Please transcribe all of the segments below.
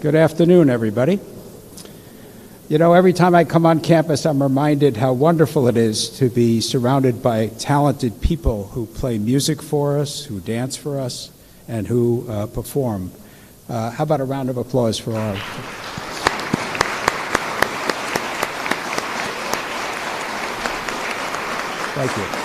Good afternoon, everybody. You know, every time I come on campus, I'm reminded how wonderful it is to be surrounded by talented people who play music for us, who dance for us, and who perform. How about a round of applause for our... Thank you.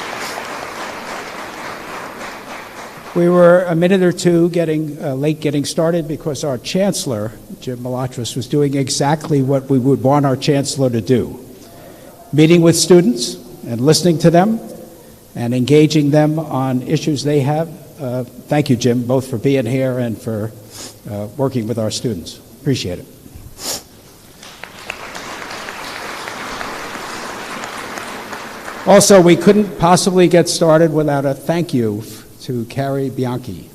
We were a minute or two late getting started because our Chancellor, Jim Malatras, was doing exactly what we would want our Chancellor to do, meeting with students and listening to them and engaging them on issues they have. Thank you, Jim, both for being here and for working with our students. Appreciate it. Also, we couldn't possibly get started without a thank you to Carrie Bianchi,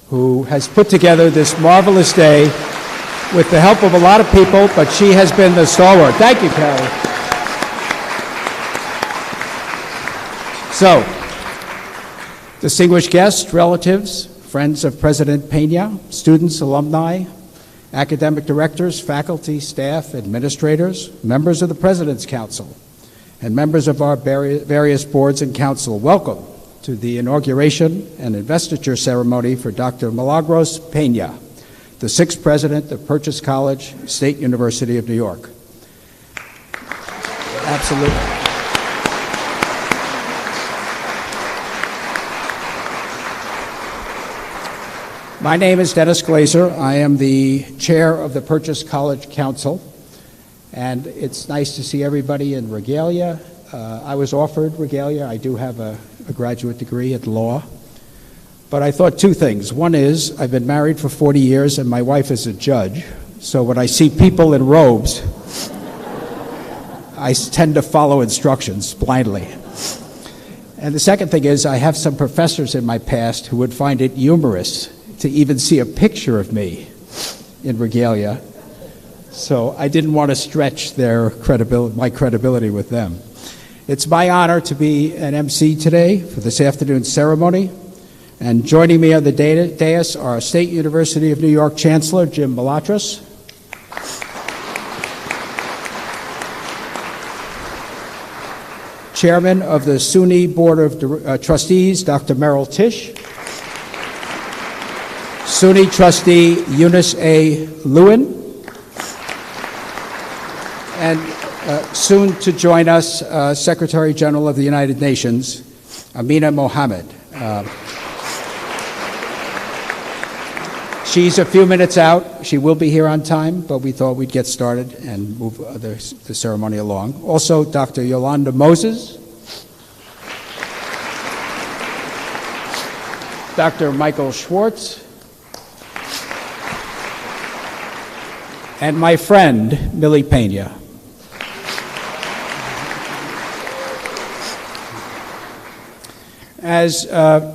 who has put together this marvelous day with the help of a lot of people, but she has been the stalwart. Thank you, Carrie. So, distinguished guests, relatives, friends of President Peña, students, alumni, academic directors, faculty, staff, administrators, members of the President's Council, and members of our various boards and council, welcome to the inauguration and investiture ceremony for Dr. Milagros Peña, the sixth president of Purchase College, State University of New York. Absolutely. My name is Dennis Glazer. I am the chair of the Purchase College Council, and it's nice to see everybody in regalia. I was offered regalia. I do have a graduate degree at law. But I thought two things. One is, I've been married for 40 years and my wife is a judge. So when I see people in robes, I tend to follow instructions blindly. And the second thing is, I have some professors in my past who would find it humorous to even see a picture of me in regalia. So I didn't want to stretch my credibility with them. It's my honor to be an MC today for this afternoon's ceremony. And joining me on the dais are State University of New York Chancellor Jim Malatras, Chairman of the SUNY Board of Trustees, Dr. Merrill Tisch, SUNY Trustee Eunice A. Lewin, and soon to join us, Secretary General of the United Nations, Amina Mohammed. She's a few minutes out. She will be here on time, but we thought we'd get started and move the ceremony along. Also, Dr. Yolanda Moses, Dr. Michael Schwartz, and my friend, Millie Peña. As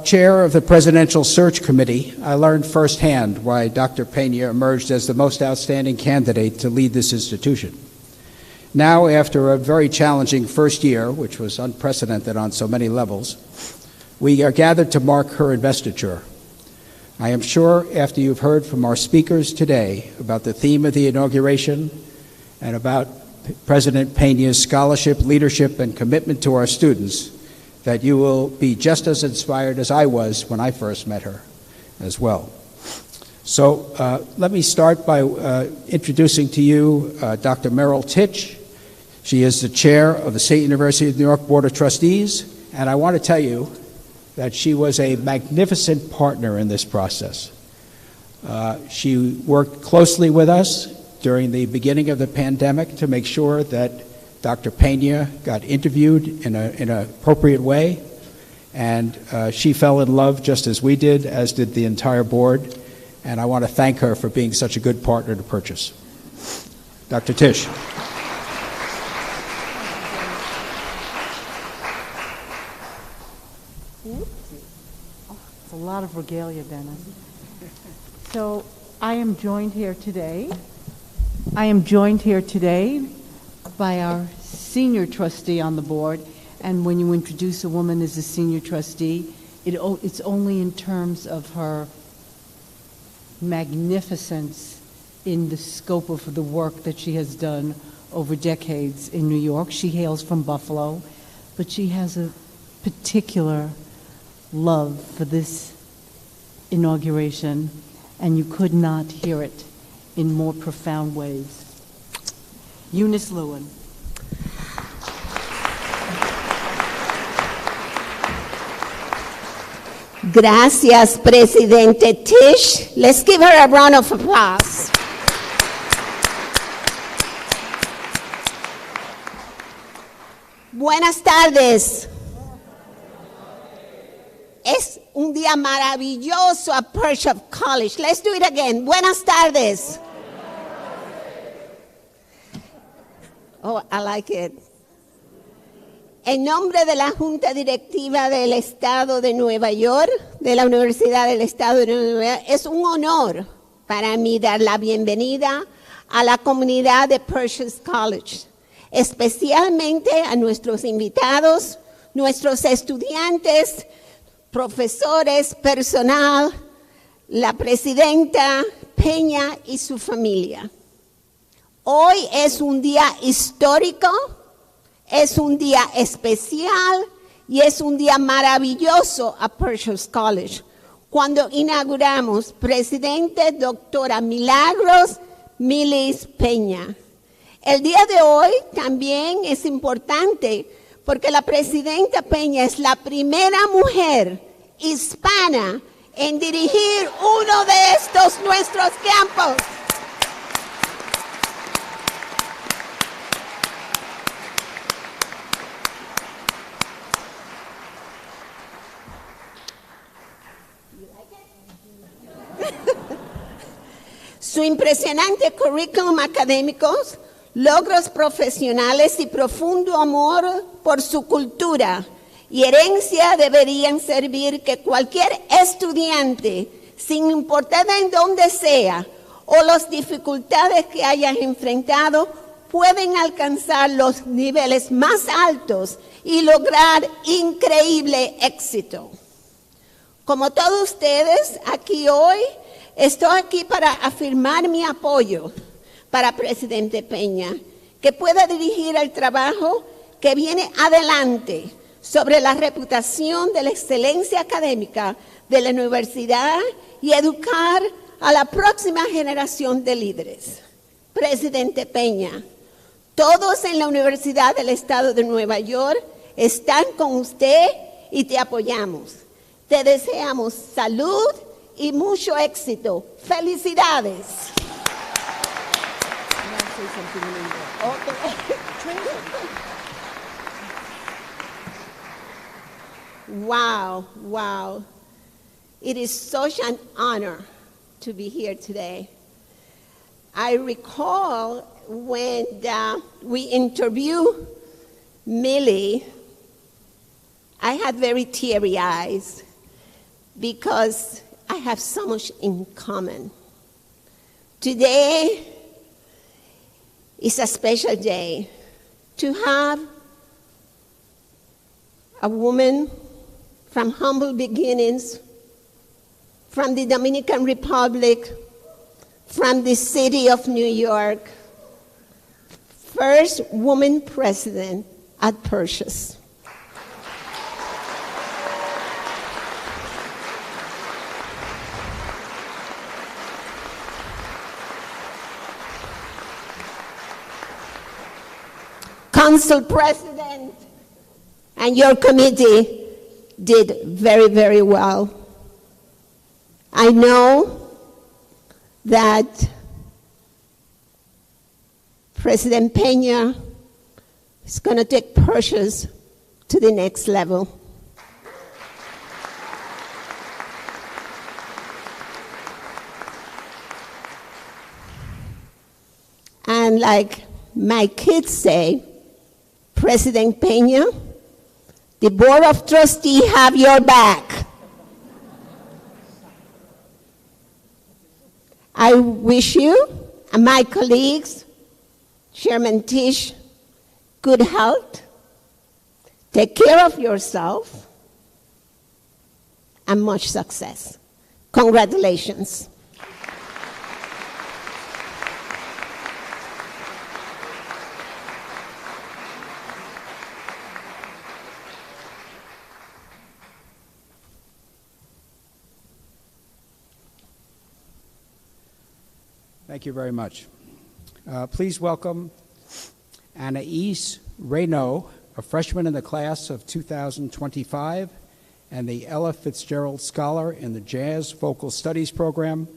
chair of the Presidential Search Committee, I learned firsthand why Dr. Peña emerged as the most outstanding candidate to lead this institution. Now, after a very challenging first year, which was unprecedented on so many levels, we are gathered to mark her investiture. I am sure after you've heard from our speakers today about the theme of the inauguration and about President Peña's scholarship, leadership, and commitment to our students, that you will be just as inspired as I was when I first met her as well. So let me start by introducing to you Dr. Merrill Tisch. She is the chair of the State University of New York Board of Trustees, and I want to tell you that she was a magnificent partner in this process. She worked closely with us during the beginning of the pandemic to make sure that Dr. Peña got interviewed in an appropriate way, and she fell in love just as we did, as did the entire board, and I want to thank her for being such a good partner to Purchase. Dr. Tisch. It's a lot of regalia, Dennis. So I am joined here today by our senior trustee on the board, and when you introduce a woman as a senior trustee, it's only in terms of her magnificence in the scope of the work that she has done over decades in New York. She hails from Buffalo, but she has a particular love for this inauguration, and you could not hear it in more profound ways. Eunice Lewin. Gracias, Presidente Tisch. Let's give her a round of applause. Buenas tardes. Es un día maravilloso at Pershing College. Let's do it again. Buenas tardes. Oh, I like it. En nombre de la Junta Directiva del Estado de Nueva York, de la Universidad del Estado de Nueva York, es un honor para mí dar la bienvenida a la comunidad de Pershing College, especialmente a nuestros invitados, nuestros estudiantes, profesores, personal, la presidenta Peña y su familia. Hoy es un día histórico, es un día especial y es un día maravilloso a Pershing College, cuando inauguramos Presidente Doctora Milagros Milis Peña. El día de hoy también es importante porque la Presidenta Peña es la primera mujer hispana en dirigir uno de estos nuestros campos. Su impresionante currículum académico, logros profesionales y profundo amor por su cultura y herencia deberían servir que cualquier estudiante, sin importar en dónde sea o las dificultades que hayan enfrentado, pueden alcanzar los niveles más altos y lograr increíble éxito. Como todos ustedes aquí hoy, estoy aquí para afirmar mi apoyo para Presidente Peña, que pueda dirigir el trabajo que viene adelante sobre la reputación de la excelencia académica de la universidad y educar a la próxima generación de líderes. Presidente Peña, todos en la Universidad del Estado de Nueva York están con usted y te apoyamos. Te deseamos salud y mucho éxito. ¡Felicidades! Wow, wow. It is such an honor to be here today. I recall when we interviewed Millie, I had very teary eyes because I have so much in common. Today is a special day to have a woman from humble beginnings, from the Dominican Republic, from the city of New York, first woman president at Pershing. Council President and your committee did very, very well. I know that President Peña is going to take Pershing to the next level. And like my kids say, President Peña, the Board of Trustees have your back. I wish you and my colleagues, Chairman Tisch, good health, take care of yourself, and much success. Congratulations. Thank you very much. Please welcome Anaïs Reynaud, a freshman in the class of 2025 and the Ella Fitzgerald Scholar in the Jazz Vocal Studies program,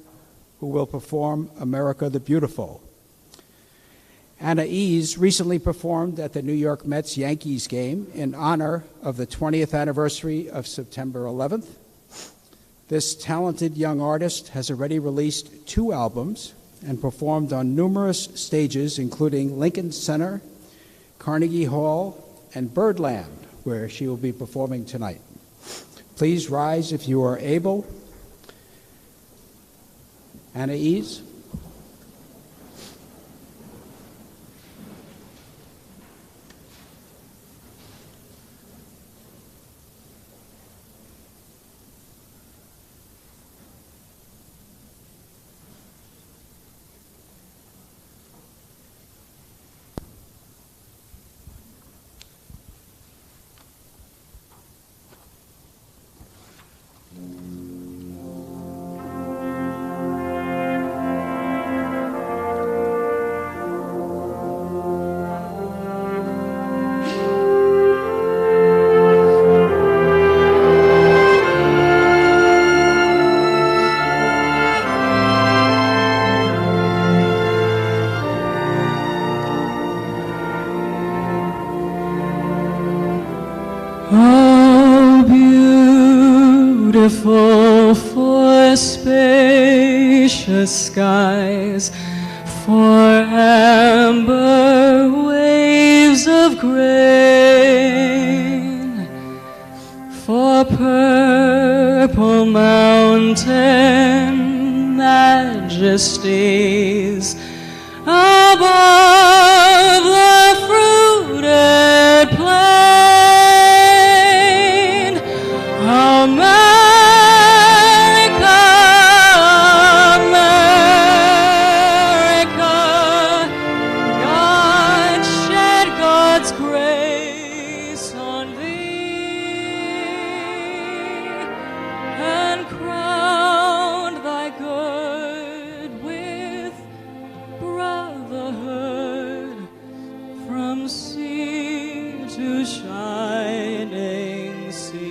who will perform America the Beautiful. Anaïs recently performed at the New York Mets-Yankees game in honor of the 20th anniversary of September 11th. This talented young artist has already released 2 albums and performed on numerous stages, including Lincoln Center, Carnegie Hall, and Birdland, where she will be performing tonight. Please rise if you are able. Anaïs. How beautiful for spacious skies, for amber waves of grain, for purple mountain majesties above the fruited plain. America, America, God shed God's grace on thee and crowned thy good with brotherhood from sea to shining sea.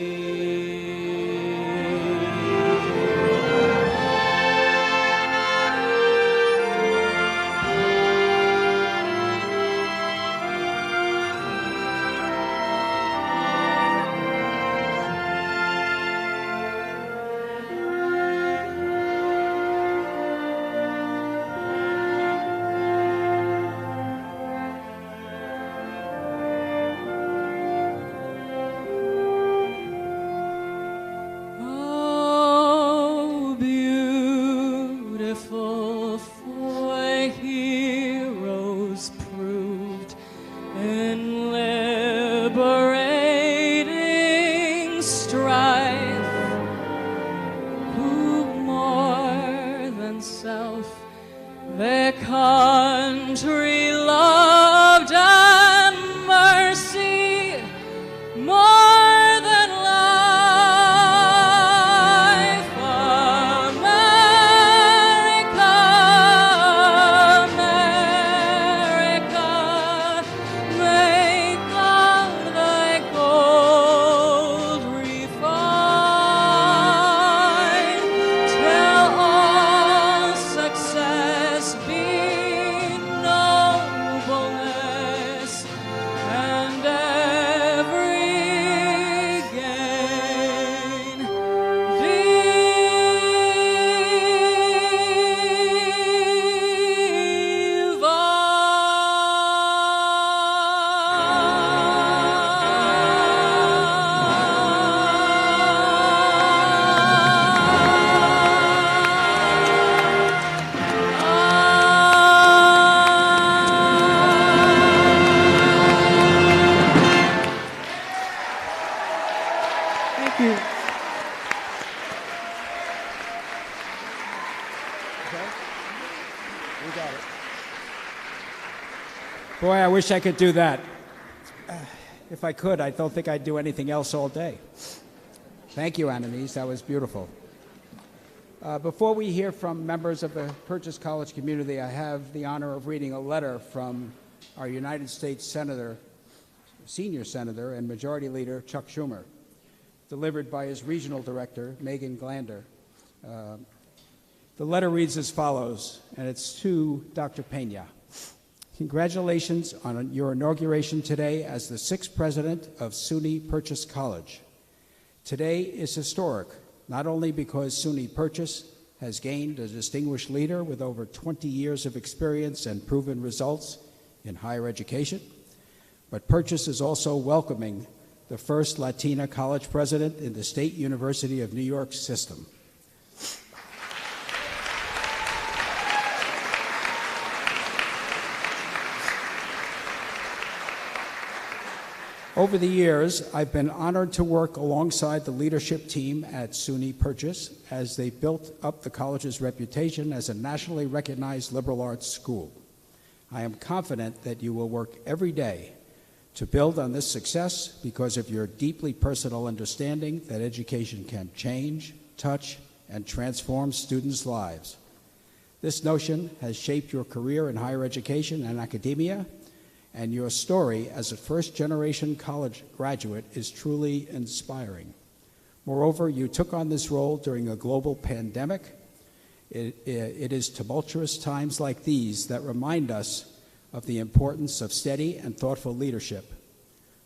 Oh, beautiful for heroes proved in liberating strife, who more than self their country loved and mercy more than life. America, America, may God thy gold refine, till all success be nobleness, and every gain Thank you. You got it. Boy, I wish I could do that. If I could, I don't think I'd do anything else all day. Thank you, Anaïs. That was beautiful. Before we hear from members of the Purchase College community, I have the honor of reading a letter from our United States Senator, Senior Senator and Majority Leader Chuck Schumer, delivered by his Regional Director, Megan Glander. The letter reads as follows, and it's to Dr. Pena. Congratulations on your inauguration today as the 6th President of SUNY Purchase College. Today is historic, not only because SUNY Purchase has gained a distinguished leader with over 20 years of experience and proven results in higher education, but Purchase is also welcoming the first Latina college president in the State University of New York system. Over the years, I've been honored to work alongside the leadership team at SUNY Purchase as they built up the college's reputation as a nationally recognized liberal arts school. I am confident that you will work every day to build on this success because of your deeply personal understanding that education can change, touch, and transform students' lives. This notion has shaped your career in higher education and academia, and your story as a first-generation college graduate is truly inspiring. Moreover, you took on this role during a global pandemic. It is tumultuous times like these that remind us of the importance of steady and thoughtful leadership.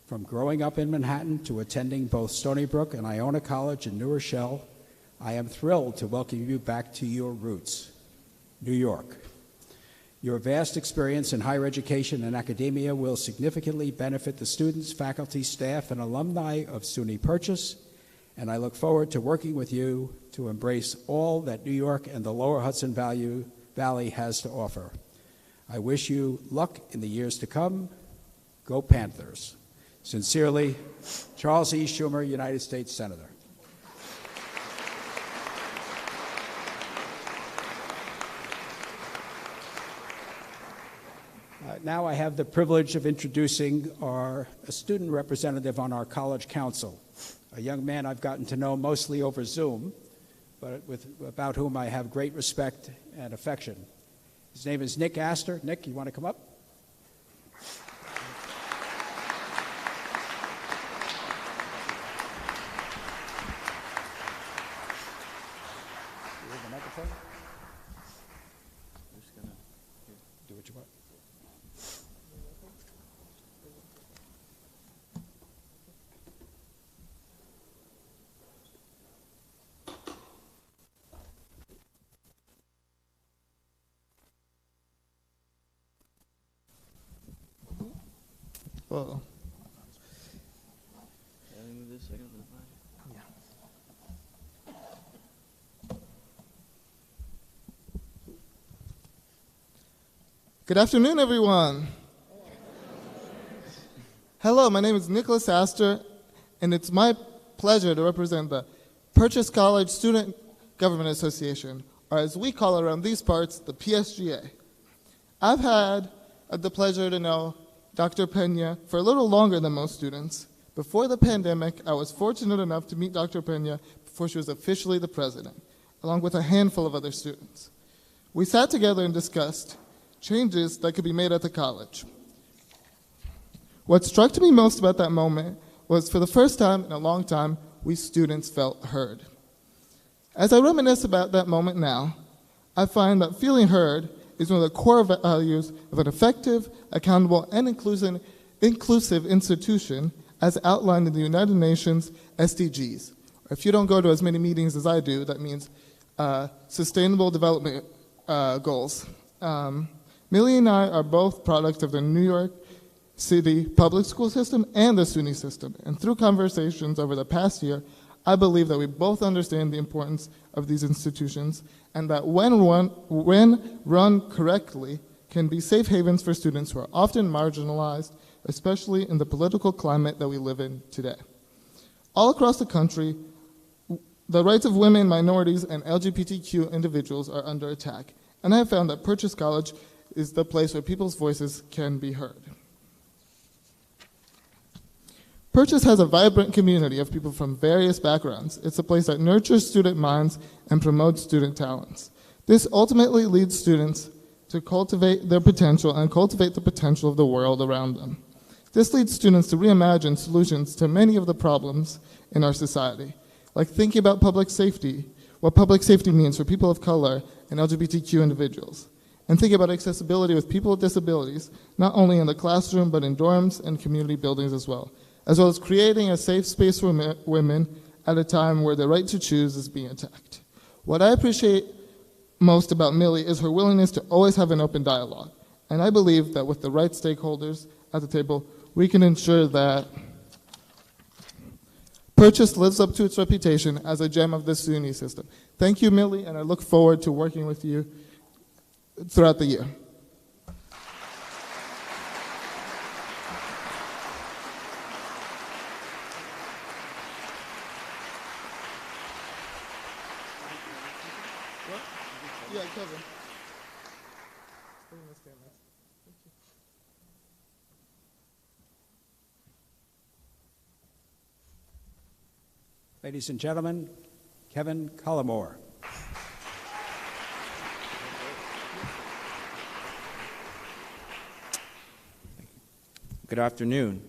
From growing up in Manhattan to attending both Stony Brook and Iona College in New Rochelle, I am thrilled to welcome you back to your roots, New York. Your vast experience in higher education and academia will significantly benefit the students, faculty, staff, and alumni of SUNY Purchase, and I look forward to working with you to embrace all that New York and the Lower Hudson Valley has to offer. I wish you luck in the years to come. Go Panthers. Sincerely, Charles E. Schumer, United States Senator. Now I have the privilege of introducing a student representative on our college council, a young man I've gotten to know mostly over Zoom, but about whom I have great respect and affection. His name is Nick Astor. Nick, you want to come up? You have the microphone? I'm just going to do what you want. Whoa. Good afternoon, everyone. Hello, my name is Nicholas Astor, and it's my pleasure to represent the Purchase College Student Government Association, or as we call it around these parts, the PSGA. I've had the pleasure to know Dr. Pena for a little longer than most students. Before the pandemic, I was fortunate enough to meet Dr. Pena before she was officially the president, along with a handful of other students. We sat together and discussed changes that could be made at the college. What struck me most about that moment was, for the first time in a long time, we students felt heard. As I reminisce about that moment now, I find that feeling heard is one of the core values of an effective, accountable, and inclusive institution as outlined in the United Nations SDGs. Or if you don't go to as many meetings as I do, that means Sustainable Development Goals. Millie and I are both products of the New York City public school system and the SUNY system. And through conversations over the past year, I believe that we both understand the importance of these institutions and that when run correctly, can be safe havens for students who are often marginalized, especially in the political climate that we live in today. All across the country, the rights of women, minorities, and LGBTQ individuals are under attack. And I have found that Purchase College is the place where people's voices can be heard. Purchase has a vibrant community of people from various backgrounds. It's a place that nurtures student minds and promotes student talents. This ultimately leads students to cultivate their potential and cultivate the potential of the world around them. This leads students to reimagine solutions to many of the problems in our society, like thinking about public safety, what public safety means for people of color and LGBTQ individuals, and thinking about accessibility with people with disabilities, not only in the classroom, but in dorms and community buildings as well as creating a safe space for women at a time where the right to choose is being attacked. What I appreciate most about Millie is her willingness to always have an open dialogue, and I believe that with the right stakeholders at the table, we can ensure that Purchase lives up to its reputation as a gem of the SUNY system. Thank you, Millie, and I look forward to working with you throughout the year. Yeah, Kevin. Ladies and gentlemen, Kevin Cullimore. Good afternoon.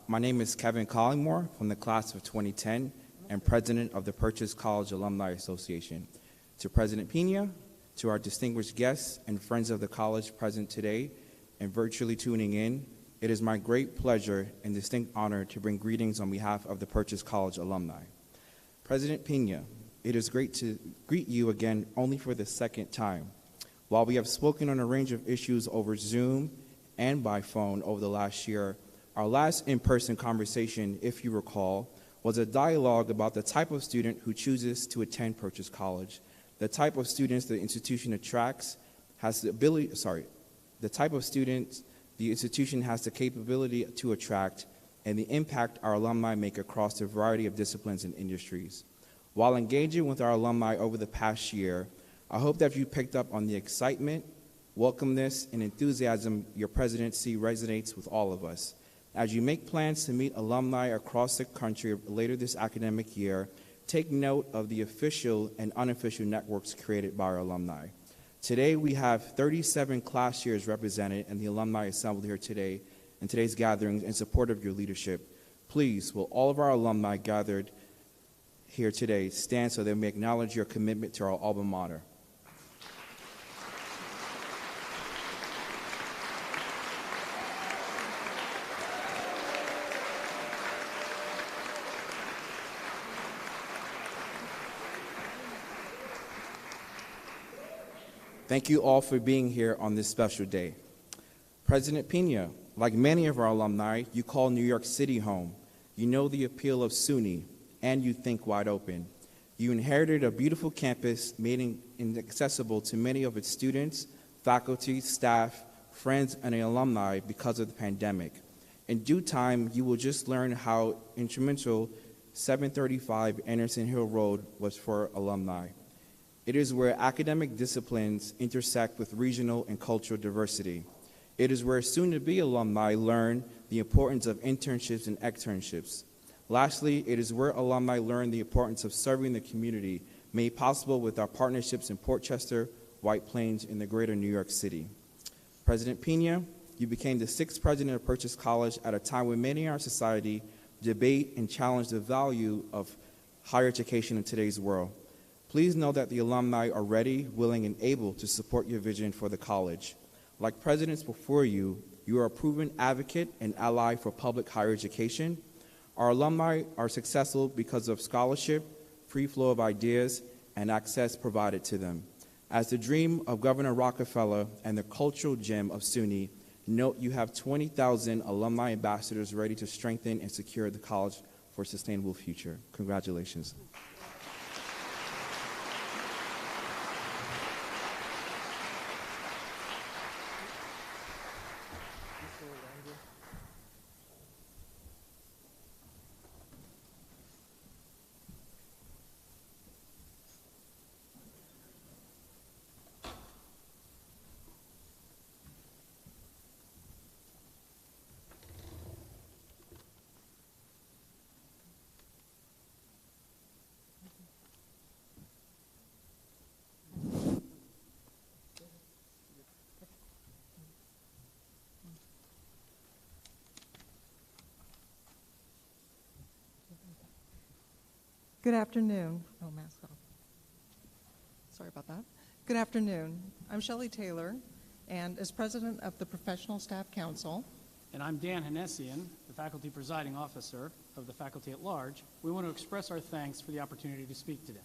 My name is Kevin Collingmore from the class of 2010 and president of the Purchase College Alumni Association. To President Pena, to our distinguished guests and friends of the college present today and virtually tuning in, it is my great pleasure and distinct honor to bring greetings on behalf of the Purchase College alumni. President Pena, it is great to greet you again only for the second time. While we have spoken on a range of issues over Zoom and by phone over the last year, our last in-person conversation, if you recall, was a dialogue about the type of student who chooses to attend Purchase College, the type of students the institution attracts, the type of students the institution has the capability to attract, and the impact our alumni make across a variety of disciplines and industries. While engaging with our alumni over the past year, I hope that you picked up on the excitement, welcomeness, and enthusiasm your presidency resonates with all of us. As you make plans to meet alumni across the country later this academic year, take note of the official and unofficial networks created by our alumni. Today, we have 37 class years represented and the alumni assembled here today in today's gathering in support of your leadership. Please, will all of our alumni gathered here today stand so that we may acknowledge your commitment to our alma mater. Thank you all for being here on this special day. President Pena, like many of our alumni, you call New York City home. You know the appeal of SUNY, and you think wide open. You inherited a beautiful campus made inaccessible to many of its students, faculty, staff, friends, and alumni because of the pandemic. In due time, you will just learn how instrumental 735 Anderson Hill Road was for alumni. It is where academic disciplines intersect with regional and cultural diversity. It is where soon-to-be alumni learn the importance of internships and externships. Lastly, it is where alumni learn the importance of serving the community, made possible with our partnerships in Port Chester, White Plains, and the greater New York City. President Pena, you became the 6th president of Purchase College at a time when many in our society debate and challenge the value of higher education in today's world. Please know that the alumni are ready, willing, and able to support your vision for the college. Like presidents before you, you are a proven advocate and ally for public higher education. Our alumni are successful because of scholarship, free flow of ideas, and access provided to them. As the dream of Governor Rockefeller and the cultural gem of SUNY, note you have 20,000 alumni ambassadors ready to strengthen and secure the college for a sustainable future. Congratulations. Good afternoon. Oh, mask off. Sorry about that. Good afternoon. I'm Shelley Taylor, and as president of the Professional Staff Council, And I'm Dan Hanessian, the faculty presiding officer of the faculty at large. We want to express our thanks for the opportunity to speak today.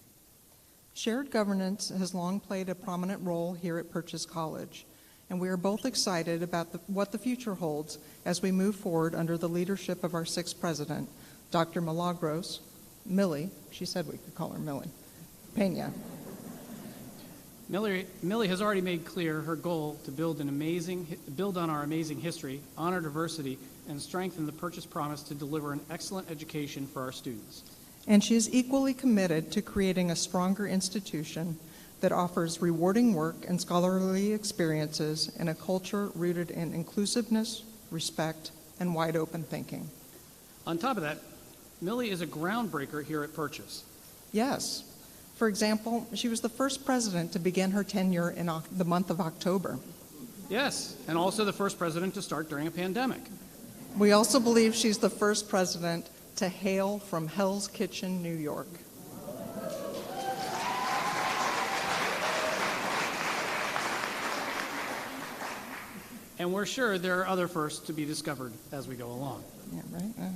shared governance has long played a prominent role here at Purchase College, and we are both excited about what the future holds as we move forward under the leadership of our sixth president, Dr. Millie, she said we could call her Millie, Pena. Millie has already made clear her goal to build on our amazing history, honor diversity, and strengthen the Purchase promise to deliver an excellent education for our students. And she is equally committed to creating a stronger institution that offers rewarding work and scholarly experiences in a culture rooted in inclusiveness, respect, and wide open thinking. On top of that, Millie is a groundbreaker here at Purchase. Yes. For example, she was the first president to begin her tenure in the month of October. Yes, and also the first president to start during a pandemic. We also believe she's the first president to hail from Hell's Kitchen, New York. And we're sure there are other firsts to be discovered as we go along. Yeah, right?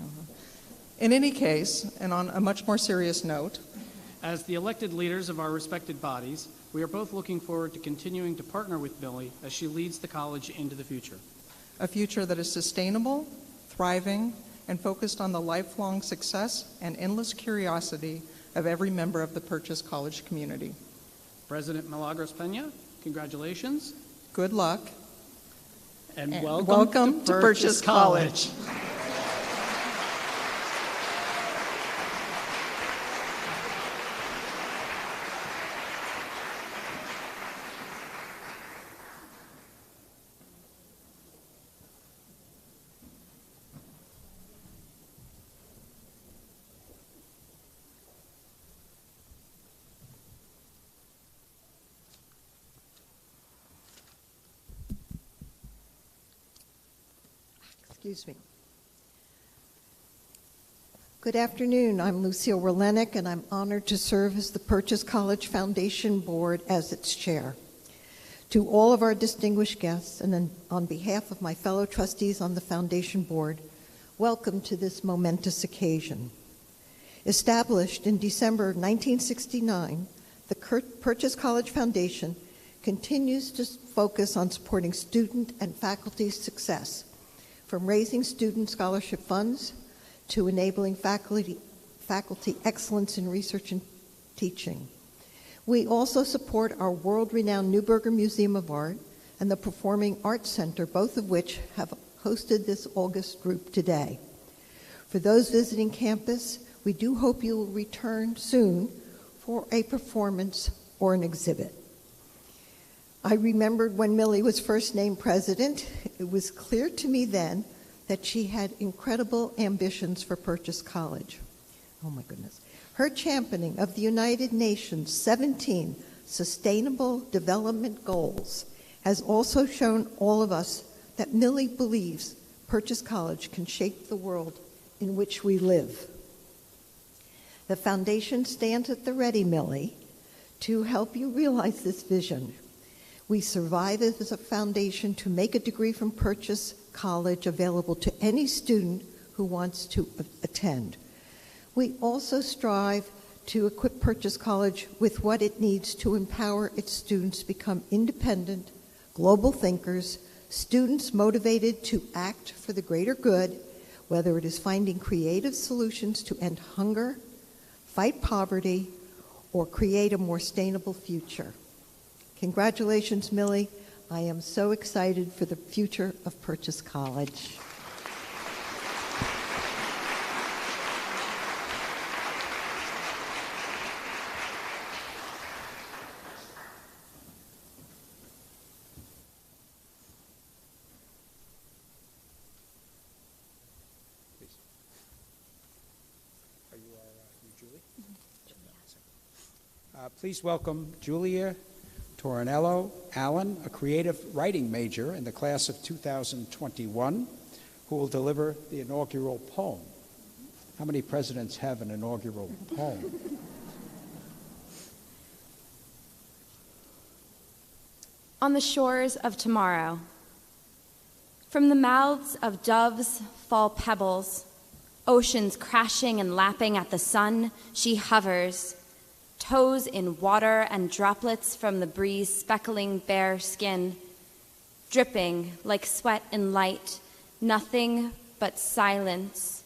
In any case, and on a much more serious note, As the elected leaders of our respected bodies, we are both looking forward to continuing to partner with Millie as she leads the college into the future. a future that is sustainable, thriving, and focused on the lifelong success and endless curiosity of every member of the Purchase College community. President Milagros Pena, congratulations, Good luck. and And welcome to Purchase College. Excuse me. Good afternoon. I'm Lucille Relenick, and I'm honored to serve as the Purchase College Foundation Board as its chair. To all of our distinguished guests, and then on behalf of my fellow trustees on the Foundation Board, welcome to this momentous occasion. Established in December of 1969, the Purchase College Foundation continues to focus on supporting student and faculty success, from raising student scholarship funds to enabling faculty excellence in research and teaching. We also support our world-renowned Newberger Museum of Art and the Performing Arts Center, both of which have hosted this August group today. For those visiting campus, we do hope you will return soon for a performance or an exhibit. I remembered when Millie was first named president, it was clear to me then that she had incredible ambitions for Purchase College. Oh my goodness. Her championing of the United Nations' 17 Sustainable Development Goals has also shown all of us that Millie believes Purchase College can shape the world in which we live. The foundation stands at the ready, Millie, to help you realize this vision. We survive as a foundation to make a degree from Purchase College available to any student who wants to attend. We also strive to equip Purchase College with what it needs to empower its students to become independent, global thinkers, students motivated to act for the greater good, whether it is finding creative solutions to end hunger, fight poverty, or create a more sustainable future. Congratulations, Millie. I am so excited for the future of Purchase College. Please welcome Julia Torinello Allen, a creative writing major in the class of 2021, who will deliver the inaugural poem. How many presidents have an inaugural poem? On the shores of tomorrow, from the mouths of doves fall pebbles, oceans crashing and lapping at the sun, she hovers, toes in water and droplets from the breeze speckling bare skin, dripping like sweat and light, nothing but silence.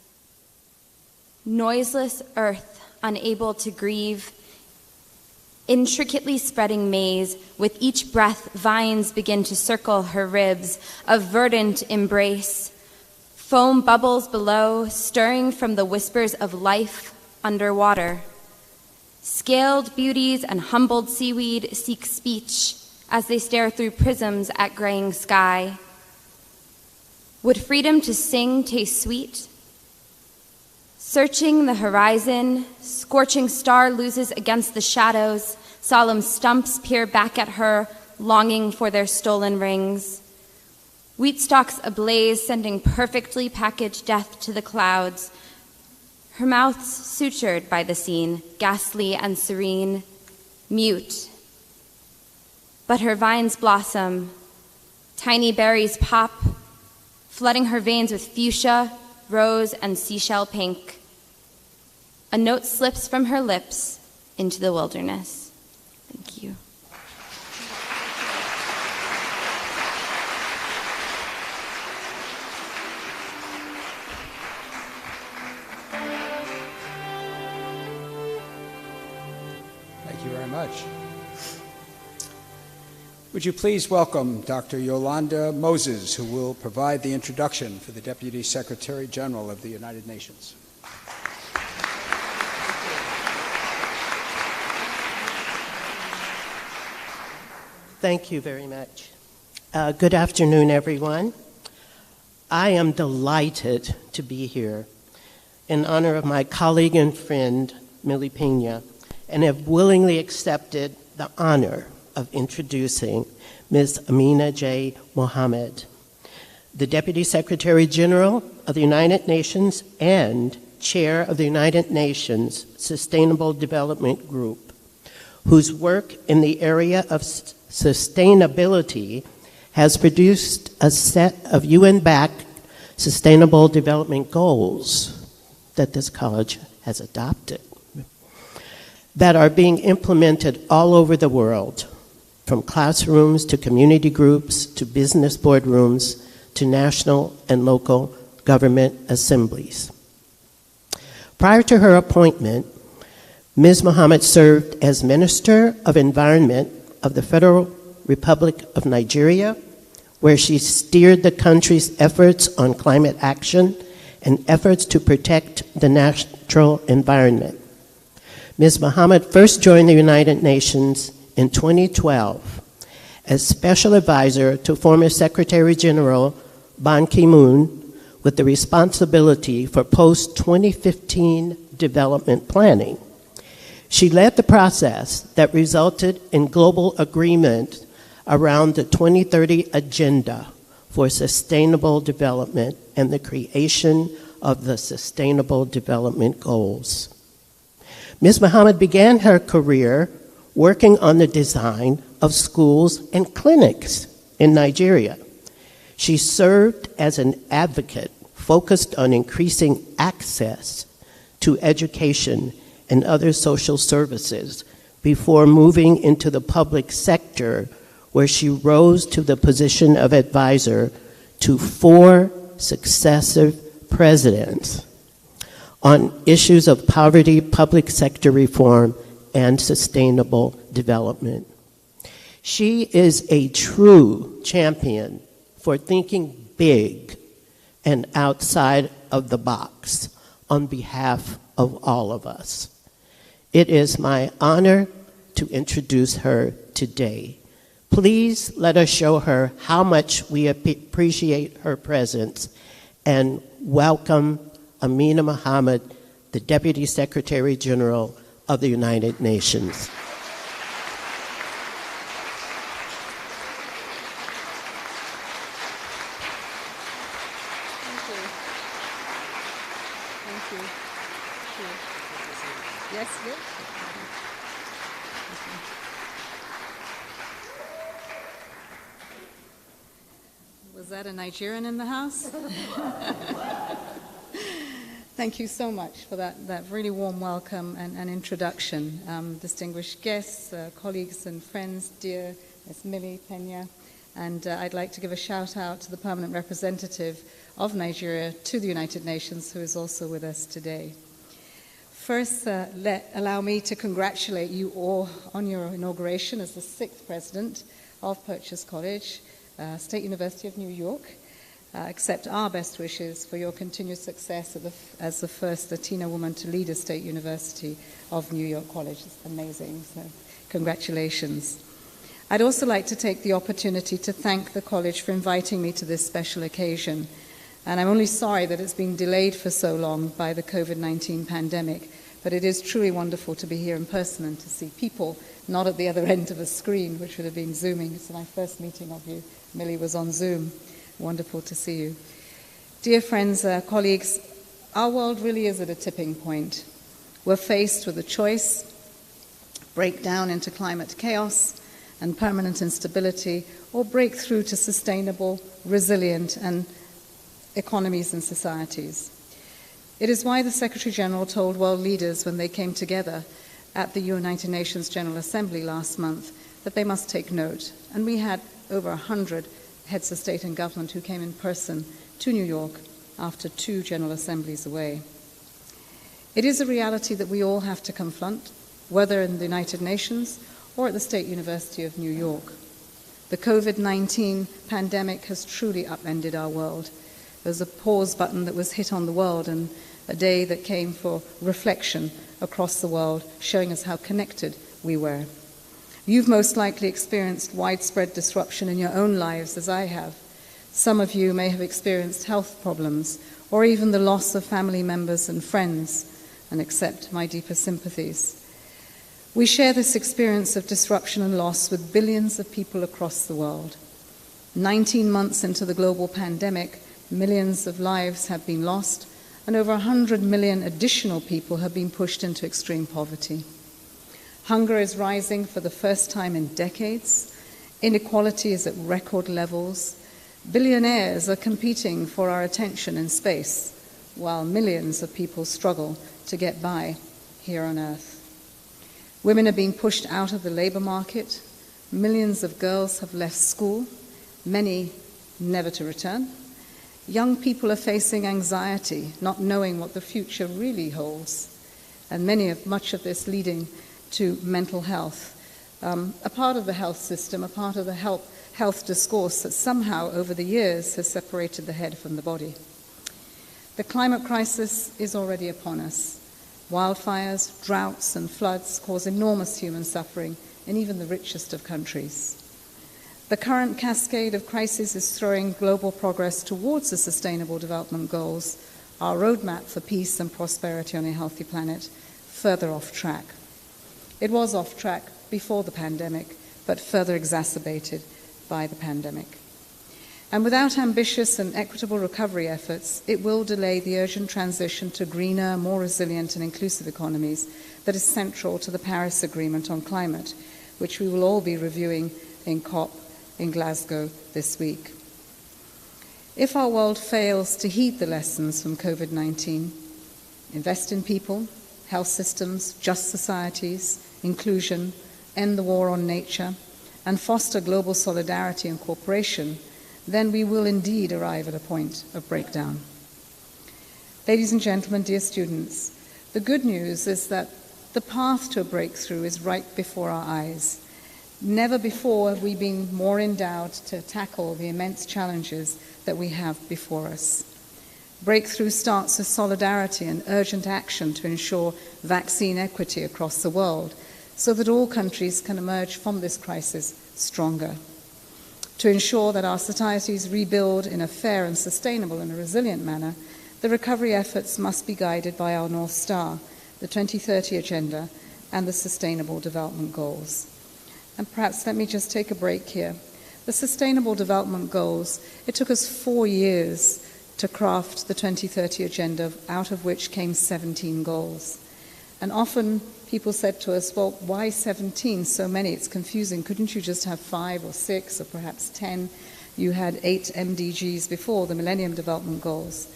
Noiseless earth, unable to grieve, intricately spreading maze, with each breath vines begin to circle her ribs, a verdant embrace. Foam bubbles below, stirring from the whispers of life underwater. Scaled beauties and humbled seaweed seek speech as they stare through prisms at graying sky. Would freedom to sing taste sweet? Searching the horizon, scorching star loses against the shadows, solemn stumps peer back at her, longing for their stolen rings. Wheat stalks ablaze, sending perfectly packaged death to the clouds. Her mouth's sutured by the scene, ghastly and serene, mute. But her vines blossom, tiny berries pop, flooding her veins with fuchsia, rose, and seashell pink. A note slips from her lips into the wilderness. Thank you. Thank you very much. Would you please welcome Dr. Yolanda Moses, who will provide the introduction for the Deputy Secretary General of the United Nations. Thank you very much. Good afternoon, everyone. I am delighted to be here in honor of my colleague and friend, Millie Pena, and have willingly accepted the honor of introducing Ms. Amina J. Mohammed, the Deputy Secretary General of the United Nations and Chair of the United Nations Sustainable Development Group, whose work in the area of sustainability has produced a set of UN-backed Sustainable Development Goals that this college has adopted that are being implemented all over the world, from classrooms to community groups to business boardrooms to national and local government assemblies. Prior to her appointment, Ms. Mohammed served as Minister of Environment of the Federal Republic of Nigeria, where she steered the country's efforts on climate action and efforts to protect the natural environment. Ms. Mohammed first joined the United Nations in 2012 as Special Advisor to former Secretary General Ban Ki-moon with the responsibility for post-2015 development planning. She led the process that resulted in global agreement around the 2030 Agenda for Sustainable Development and the creation of the Sustainable Development Goals. Ms. Mohammed began her career working on the design of schools and clinics in Nigeria. She served as an advocate focused on increasing access to education and other social services before moving into the public sector, where she rose to the position of advisor to 4 successive presidents on issues of poverty, public sector reform, and sustainable development. She is a true champion for thinking big and outside of the box on behalf of all of us. It is my honor to introduce her today. Please let us show her how much we appreciate her presence and welcome Amina Mohammed, the Deputy Secretary General of the United Nations. Was that a Nigerian in the house? Thank you so much for that really warm welcome and introduction. Distinguished guests, colleagues and friends, dear Ms. Millie Pena, and I'd like to give a shout out to the permanent representative of Nigeria to the United Nations, who is also with us today. First, allow me to congratulate you all on your inauguration as the 6th president of Purchase College, State University of New York. Accept our best wishes for your continued success as the first Latina woman to lead a state university of New York College. It's amazing, so congratulations. I'd also like to take the opportunity to thank the college for inviting me to this special occasion. And I'm only sorry that it's been delayed for so long by the COVID-19 pandemic, but it is truly wonderful to be here in person and to see people not at the other end of a screen, which would have been Zooming. It's my first meeting of you. Millie was on Zoom. Wonderful to see you. Dear friends, colleagues, our world really is at a tipping point. We're faced with a choice: break down into climate chaos and permanent instability, or break through to sustainable, resilient, and economies and societies. It is why the Secretary General told world leaders when they came together at the United Nations General Assembly last month that they must take note. And we had over 100 heads of state and government who came in person to New York after 2 General Assemblies away. It is a reality that we all have to confront, whether in the United Nations or at the State University of New York. The COVID-19 pandemic has truly upended our world. There's a pause button that was hit on the world, and a day that came for reflection across the world, showing us how connected we were. You've most likely experienced widespread disruption in your own lives, as I have. Some of you may have experienced health problems, or even the loss of family members and friends, and accept my deepest sympathies. We share this experience of disruption and loss with billions of people across the world. 19 months into the global pandemic, millions of lives have been lost, and over 100 million additional people have been pushed into extreme poverty. Hunger is rising for the first time in decades. Inequality is at record levels. Billionaires are competing for our attention in space, while millions of people struggle to get by here on Earth. Women are being pushed out of the labor market. Millions of girls have left school, many never to return. Young people are facing anxiety, not knowing what the future really holds, and much of this leading to mental health. A part of the health system, a part of the health discourse that somehow over the years has separated the head from the body. The climate crisis is already upon us. Wildfires, droughts, and floods cause enormous human suffering in even the richest of countries. The current cascade of crises is throwing global progress towards the Sustainable Development Goals, our roadmap for peace and prosperity on a healthy planet, further off track. It was off track before the pandemic, but further exacerbated by the pandemic. And without ambitious and equitable recovery efforts, it will delay the urgent transition to greener, more resilient and inclusive economies that is central to the Paris Agreement on climate, which we will all be reviewing in COP in Glasgow this week. If our world fails to heed the lessons from COVID-19, invest in people, health systems, just societies, inclusion, end the war on nature, and foster global solidarity and cooperation, then we will indeed arrive at a point of breakdown. Ladies and gentlemen, dear students, the good news is that the path to a breakthrough is right before our eyes. Never before have we been more endowed to tackle the immense challenges that we have before us. Breakthrough starts with solidarity and urgent action to ensure vaccine equity across the world so that all countries can emerge from this crisis stronger. To ensure that our societies rebuild in a fair and sustainable and a resilient manner, the recovery efforts must be guided by our North Star, the 2030 Agenda, and the Sustainable Development Goals. And perhaps let me just take a break here. The Sustainable Development Goals, it took us 4 years to craft the 2030 Agenda, out of which came 17 goals. And often people said to us, well, why 17, so many? It's confusing. Couldn't you just have 5 or 6 or perhaps 10? You had 8 MDGs before, the Millennium Development Goals.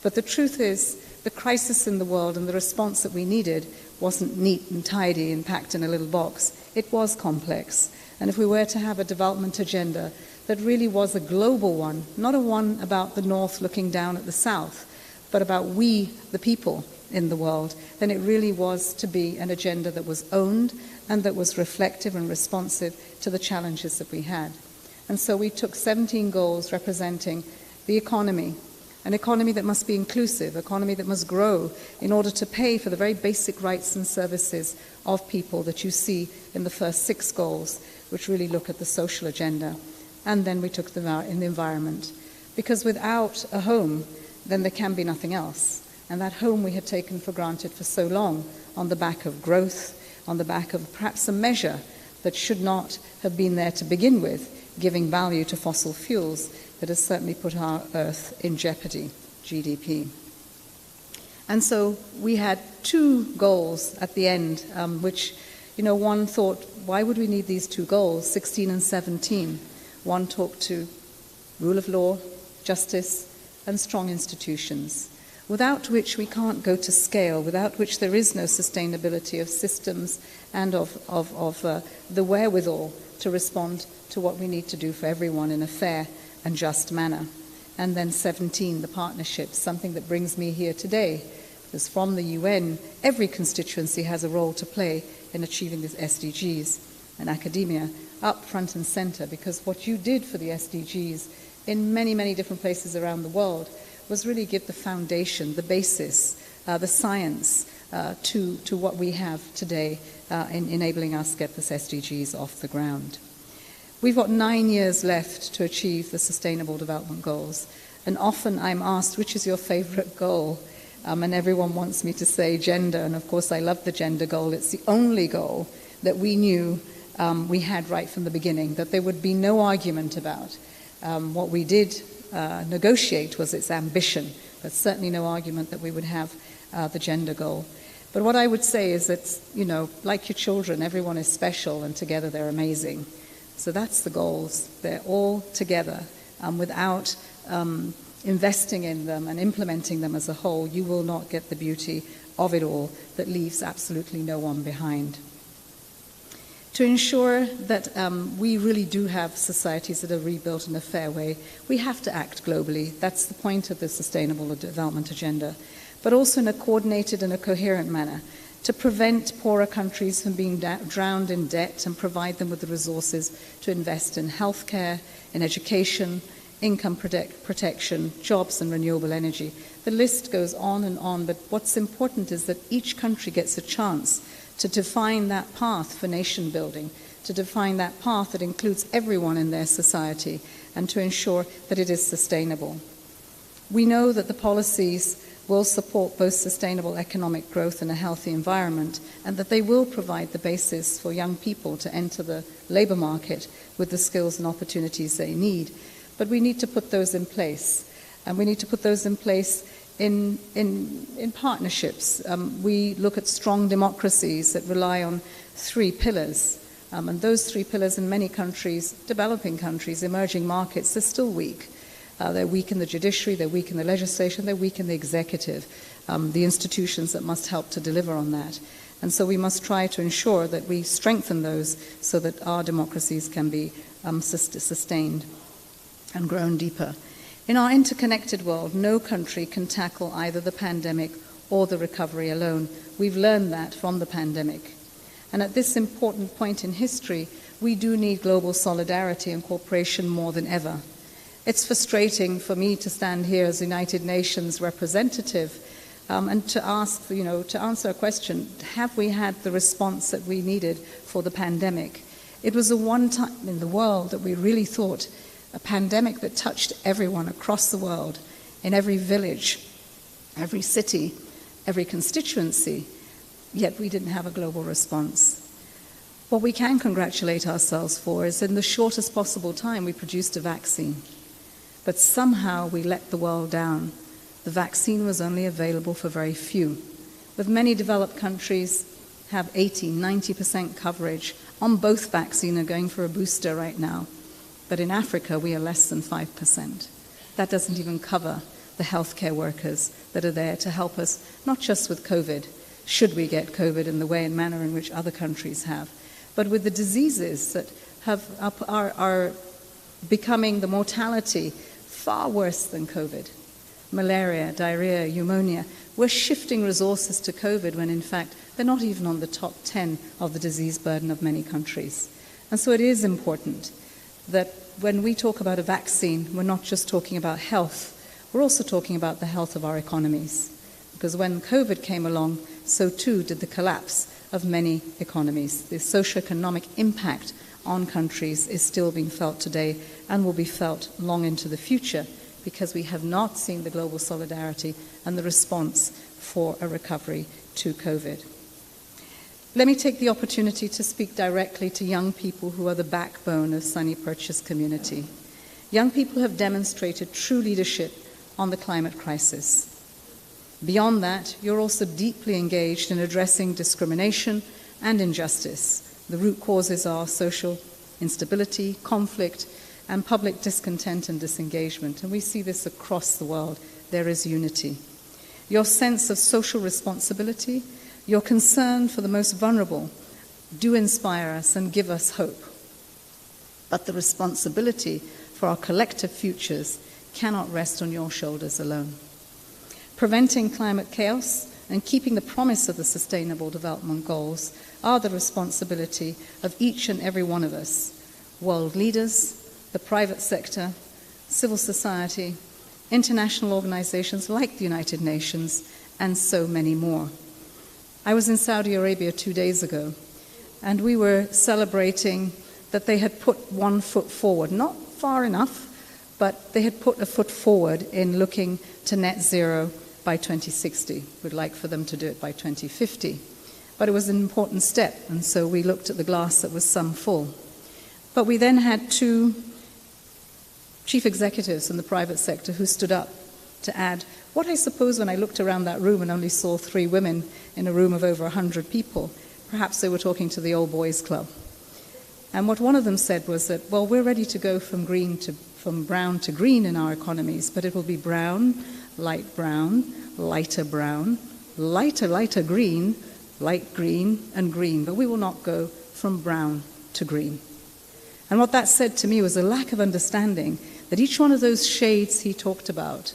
But the truth is, the crisis in the world and the response that we needed wasn't neat and tidy and packed in a little box. It was complex. And if we were to have a development agenda that really was a global one, not a one about the North looking down at the South, but about we, the people in the world, then it really was to be an agenda that was owned and that was reflective and responsive to the challenges that we had. And so we took 17 goals representing the economy, an economy that must be inclusive, an economy that must grow in order to pay for the very basic rights and services of people that you see in the first 6 goals, which really look at the social agenda. And then we took them out in the environment. Because without a home, then there can be nothing else. And that home we had taken for granted for so long on the back of growth, on the back of perhaps a measure that should not have been there to begin with, giving value to fossil fuels, that has certainly put our Earth in jeopardy, GDP. And so we had 2 goals at the end, which, one thought, why would we need these 2 goals, 16 and 17? One talked to rule of law, justice, and strong institutions, without which we can't go to scale, without which there is no sustainability of systems and of the wherewithal to respond to what we need to do for everyone in a fair and just manner. And then 17, the partnerships, something that brings me here today, because from the UN, every constituency has a role to play in achieving these SDGs, and academia up front and center, because what you did for the SDGs in many, many different places around the world was really give the foundation, the basis, the science to what we have today in enabling us to get this SDGs off the ground. We've got 9 years left to achieve the Sustainable Development Goals, and often I'm asked, which is your favorite goal? And everyone wants me to say gender, and of course I love the gender goal. It's the only goal that we knew we had right from the beginning, that there would be no argument about. What we did negotiate was its ambition, but certainly no argument that we would have the gender goal. But what I would say is that, like your children, everyone is special and together they're amazing. So that's the goals. They're all together. Without investing in them and implementing them as a whole, you will not get the beauty of it all that leaves absolutely no one behind. To ensure that we really do have societies that are rebuilt in a fair way, we have to act globally. That's the point of the Sustainable Development Agenda, but also in a coordinated and a coherent manner to prevent poorer countries from being drowned in debt and provide them with the resources to invest in healthcare, in education, income protection, jobs and renewable energy. The list goes on, but what's important is that each country gets a chance to define that path for nation building, to define that path that includes everyone in their society, and to ensure that it is sustainable. We know that the policies will support both sustainable economic growth and a healthy environment, and that they will provide the basis for young people to enter the labour market with the skills and opportunities they need. But we need to put those in place, and we need to put those in place in partnerships. We look at strong democracies that rely on 3 pillars, and those 3 pillars in many countries, developing countries, emerging markets, they're still weak. They're weak in the judiciary, they're weak in the legislation, they're weak in the executive, the institutions that must help to deliver on that. And so we must try to ensure that we strengthen those so that our democracies can be sustained and grown deeper. In our interconnected world, no country can tackle either the pandemic or the recovery alone. We've learned that from the pandemic. And at this important point in history, we do need global solidarity and cooperation more than ever. It's frustrating for me to stand here as United Nations representative and to ask, to answer a question, have we had the response that we needed for the pandemic? It was the one time in the world that we really thought a pandemic that touched everyone across the world, in every village, every city, every constituency, yet we didn't have a global response. What we can congratulate ourselves for is in the shortest possible time we produced a vaccine. But somehow we let the world down. The vaccine was only available for very few. With many developed countries have 80, 90% coverage on both vaccines, are going for a booster right now. but in Africa we are less than 5%. That doesn't even cover the healthcare workers that are there to help us, not just with COVID, should we get COVID in the way and manner in which other countries have, but with the diseases that are becoming the mortality far worse than COVID. Malaria, diarrhea, pneumonia. We're shifting resources to COVID when in fact they're not even on the top 10 of the disease burden of many countries. And so it is important that when we talk about a vaccine, we're not just talking about health, we're also talking about the health of our economies. Because when COVID came along, so too did the collapse of many economies. The socioeconomic impact on countries is still being felt today and will be felt long into the future, because we have not seen the global solidarity and the response for a recovery to COVID. Let me take the opportunity to speak directly to young people who are the backbone of Sonny Purchase community. Young people have demonstrated true leadership on the climate crisis. Beyond that, you're also deeply engaged in addressing discrimination and injustice. The root causes are social instability, conflict, and public discontent and disengagement. And we see this across the world. There is unity. Your sense of social responsibility, your concern for the most vulnerable, do inspire us and give us hope. But the responsibility for our collective futures cannot rest on your shoulders alone. Preventing climate chaos and keeping the promise of the Sustainable Development Goals are the responsibility of each and every one of us, world leaders, the private sector, civil society, international organizations like the United Nations, and so many more. I was in Saudi Arabia 2 days ago, and we were celebrating that they had put one foot forward, not far enough, but they had put a foot forward in looking to net zero by 2060. We'd like for them to do it by 2050. But it was an important step, and so we looked at the glass that was some full. But we then had 2 chief executives in the private sector who stood up to add what I suppose when I looked around that room and only saw 3 women in a room of over 100 people, perhaps they were talking to the old boys club. And what one of them said was that, well, we're ready to go from brown to green in our economies, but it will be brown, lighter brown, lighter green, light green, and green, but we will not go from brown to green. And what that said to me was a lack of understanding that each one of those shades he talked about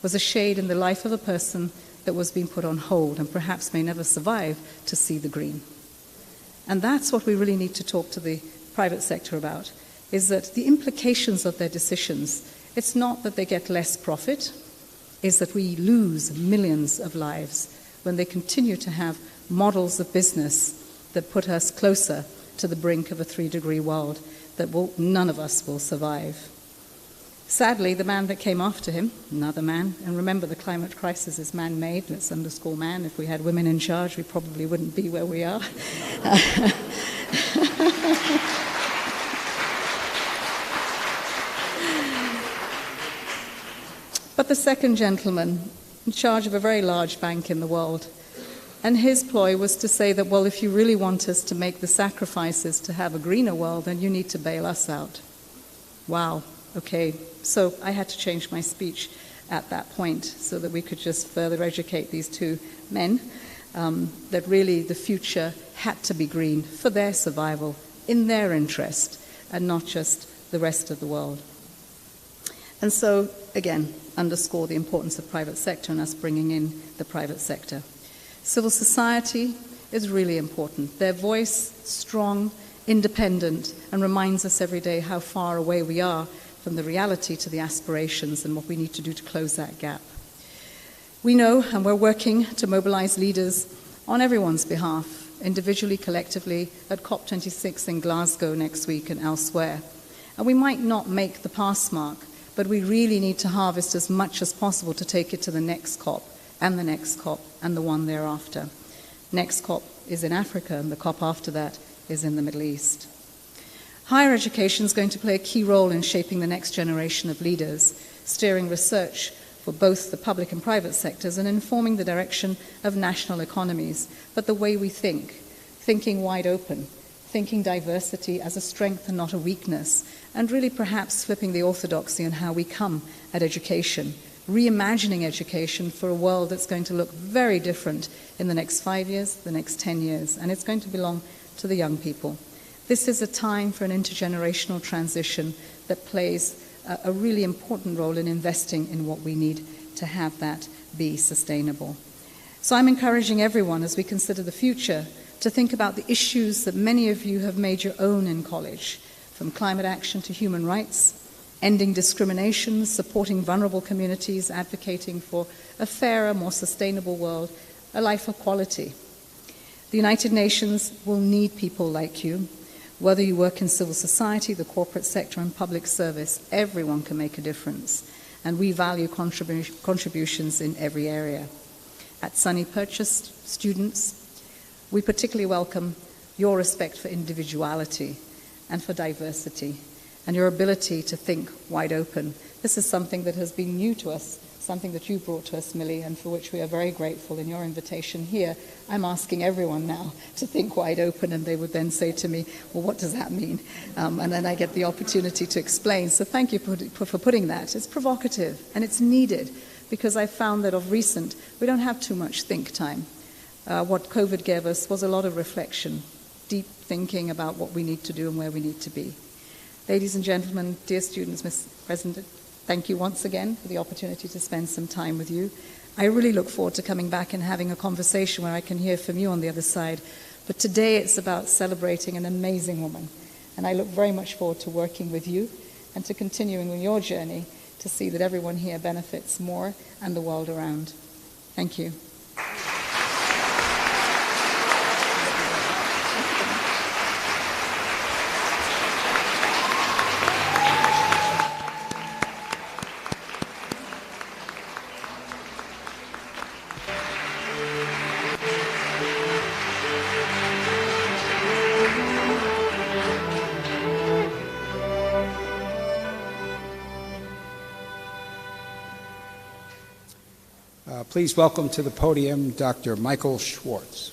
was a shade in the life of a person that was being put on hold and perhaps may never survive to see the green. And that's what we really need to talk to the private sector about, is that the implications of their decisions, it's not that they get less profit, is that we lose millions of lives when they continue to have models of business that put us closer to the brink of a 3-degree world that none of us will survive. Sadly, the man that came after him, another man, and remember the climate crisis is man-made, let's underscore man. If we had women in charge, we probably wouldn't be where we are. But the second gentleman, in charge of a very large bank in the world, and his ploy was to say that, well, if you really want us to make the sacrifices to have a greener world, then you need to bail us out. Wow, okay. So I had to change my speech at that point so that we could just further educate these 2 men that really the future had to be green for their survival, in their interest, and not just the rest of the world. And so, again, underscore the importance of private sector and us bringing in the private sector. Civil society is really important. Their voice, strong, independent, and reminds us every day how far away we are from the reality to the aspirations and what we need to do to close that gap. We know, and we're working to mobilize leaders on everyone's behalf, individually, collectively, at COP26 in Glasgow next week and elsewhere. And we might not make the pass mark, but we really need to harvest as much as possible to take it to the next COP and the next COP and the one thereafter. Next COP is in Africa, and the COP after that is in the Middle East. Higher education is going to play a key role in shaping the next generation of leaders, steering research for both the public and private sectors and informing the direction of national economies, but the way we think, thinking wide open, thinking diversity as a strength and not a weakness, and really perhaps flipping the orthodoxy on how we come at education, reimagining education for a world that's going to look very different in the next 5 years, the next 10 years, and it's going to belong to the young people. This is a time for an intergenerational transition that plays a really important role in investing in what we need to have that be sustainable. So I'm encouraging everyone, as we consider the future, to think about the issues that many of you have made your own in college, from climate action to human rights, ending discrimination, supporting vulnerable communities, advocating for a fairer, more sustainable world, a life of quality. The United Nations will need people like you. Whether you work in civil society, the corporate sector, and public service, everyone can make a difference. And we value contributions in every area. At SUNY Purchase students, we particularly welcome your respect for individuality and for diversity, and your ability to think wide open. This is something that has been new to us, something that you brought to us, Millie, and for which we are very grateful. In your invitation here, I'm asking everyone now to think wide open, and they would then say to me, well, what does that mean? And then I get the opportunity to explain. So thank you for putting that. It's provocative, and it's needed, because I found that of recent, we don't have too much think time. What COVID gave us was a lot of reflection, deep thinking about what we need to do and where we need to be. Ladies and gentlemen, dear students, Ms. President, thank you once again for the opportunity to spend some time with you. I really look forward to coming back and having a conversation where I can hear from you on the other side. But today it's about celebrating an amazing woman. And I look very much forward to working with you and to continuing on your journey to see that everyone here benefits more and the world around. Thank you. Please welcome to the podium Dr. Michael Schwartz.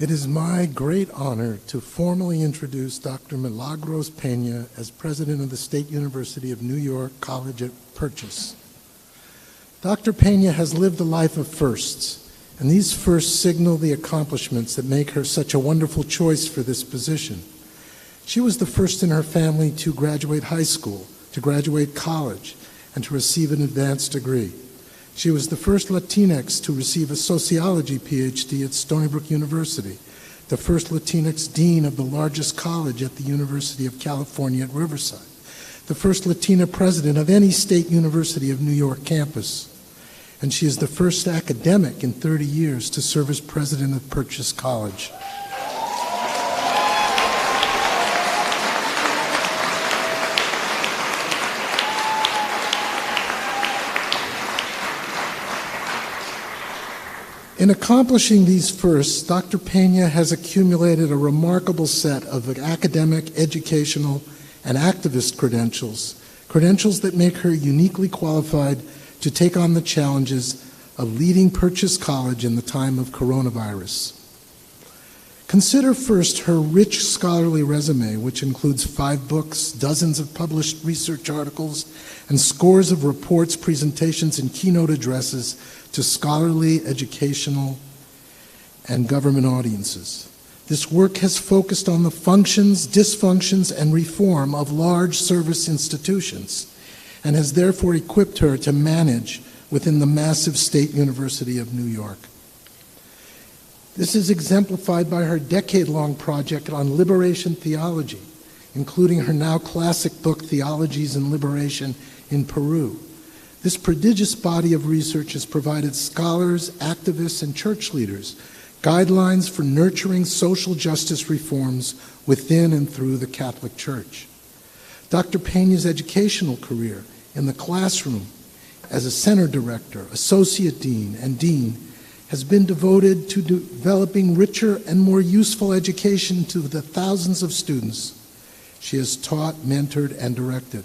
It is my great honor to formally introduce Dr. Milagros Peña as President of the State University of New York College at Purchase. Dr. Peña has lived a life of firsts, and these firsts signal the accomplishments that make her such a wonderful choice for this position. She was the first in her family to graduate high school, to graduate college, and to receive an advanced degree. She was the first Latinx to receive a sociology PhD at Stony Brook University, the first Latinx dean of the largest college at the University of California at Riverside, the first Latina president of any state university of New York campus, and she is the first academic in 30 years to serve as president of Purchase College. In accomplishing these firsts, Dr. Peña has accumulated a remarkable set of academic, educational, and activist credentials that make her uniquely qualified to take on the challenges of leading Purchase College in the time of coronavirus. Consider first her rich scholarly resume, which includes 5 books, dozens of published research articles, and scores of reports, presentations, and keynote addresses to scholarly, educational, and government audiences. This work has focused on the functions, dysfunctions, and reform of large service institutions, and has therefore equipped her to manage within the massive State University of New York. This is exemplified by her decade-long project on liberation theology, including her now classic book, Theologies in Liberation in Peru. This prodigious body of research has provided scholars, activists, and church leaders guidelines for nurturing social justice reforms within and through the Catholic Church. Dr. Peña's educational career in the classroom as a center director, associate dean, and dean has been devoted to developing richer and more useful education to the thousands of students she has taught, mentored, and directed.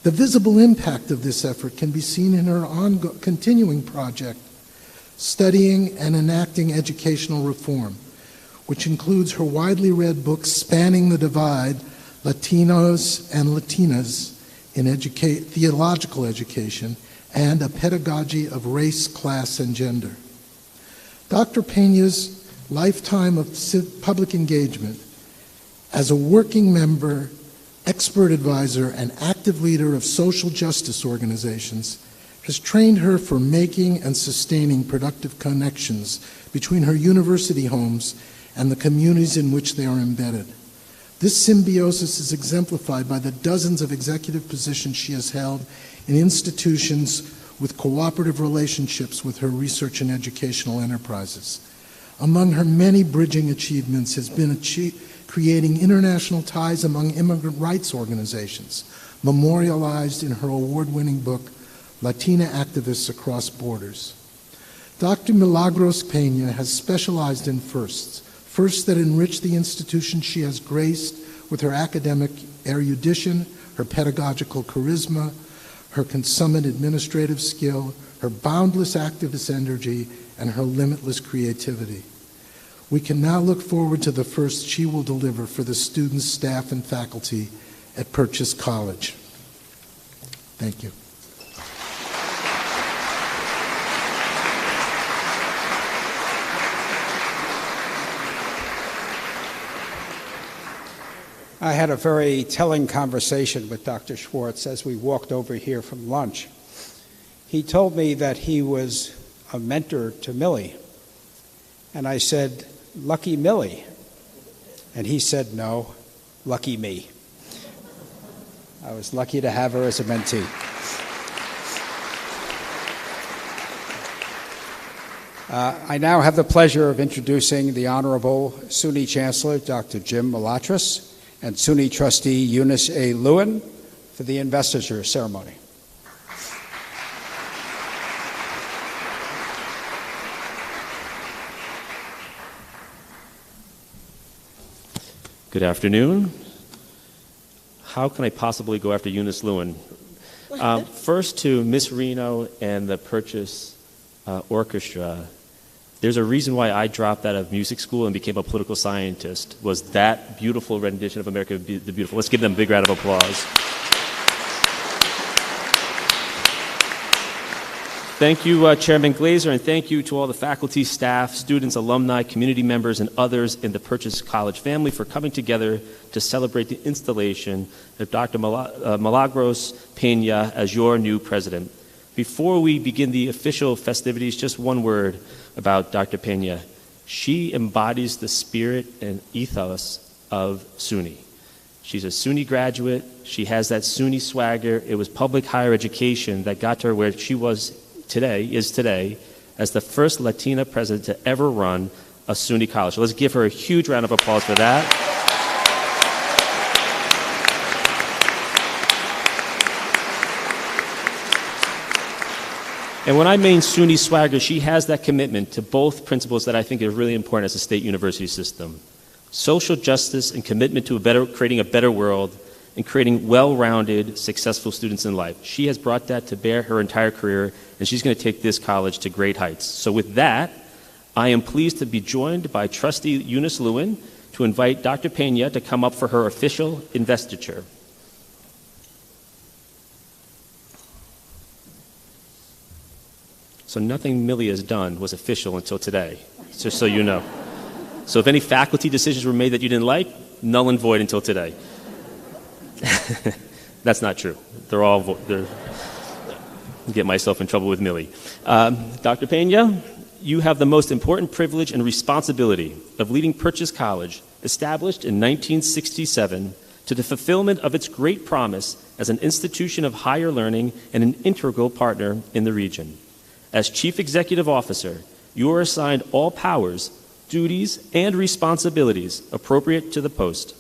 The visible impact of this effort can be seen in her continuing project, Studying and Enacting Educational Reform, which includes her widely read book, Spanning the Divide, Latinos and Latinas in Theological Education, and A Pedagogy of Race, Class, and Gender. Dr. Peña's lifetime of public engagement as a working member, expert advisor, and active leader of social justice organizations has trained her for making and sustaining productive connections between her university homes and the communities in which they are embedded. This symbiosis is exemplified by the dozens of executive positions she has held in institutions with cooperative relationships with her research and educational enterprises. Among her many bridging achievements has been creating international ties among immigrant rights organizations, memorialized in her award-winning book, Latina Activists Across Borders. Dr. Milagros Peña has specialized in firsts that enrich the institution she has graced with her academic erudition, her pedagogical charisma, her consummate administrative skill, her boundless activist energy, and her limitless creativity. We can now look forward to the first she will deliver for the students, staff, and faculty at Purchase College. Thank you. I had a very telling conversation with Dr. Schwartz as we walked over here from lunch. He told me that he was a mentor to Millie. And I said, "Lucky Millie." And he said, "No, lucky me." I was lucky to have her as a mentee. I now have the pleasure of introducing the Honorable SUNY Chancellor, Dr. Jim Malatras, and SUNY Trustee Eunice A. Lewin for the investiture ceremony. Good afternoon. How can I possibly go after Eunice Lewin? First to Miss Reno and the Purchase Orchestra. There's a reason why I dropped out of music school and became a political scientist, was that beautiful rendition of America the Beautiful. Let's give them a big round of applause. Thank you, Chairman Glazer, and thank you to all the faculty, staff, students, alumni, community members, and others in the Purchase College family for coming together to celebrate the installation of Dr. Milagros Peña as your new president. Before we begin the official festivities, just one word about Dr. Peña. She embodies the spirit and ethos of SUNY. She's a SUNY graduate. She has that SUNY swagger. It was public higher education that got her where she is today, as the first Latina president to ever run a SUNY college. So let's give her a huge round of applause for that. And when I mean SUNY swagger, she has that commitment to both principles that I think are really important as a state university system. Social justice and commitment to creating a better world and creating well-rounded, successful students in life. She has brought that to bear her entire career, and she's going to take this college to great heights. So with that, I am pleased to be joined by Trustee Eunice Lewin to invite Dr. Peña to come up for her official investiture. So nothing Millie has done was official until today, just so you know. So if any faculty decisions were made that you didn't like, null and void until today. That's not true. They're get myself in trouble with Millie. Dr. Peña, you have the most important privilege and responsibility of leading Purchase College, established in 1967, to the fulfillment of its great promise as an institution of higher learning and an integral partner in the region. As Chief Executive Officer, you are assigned all powers, duties, and responsibilities appropriate to the post.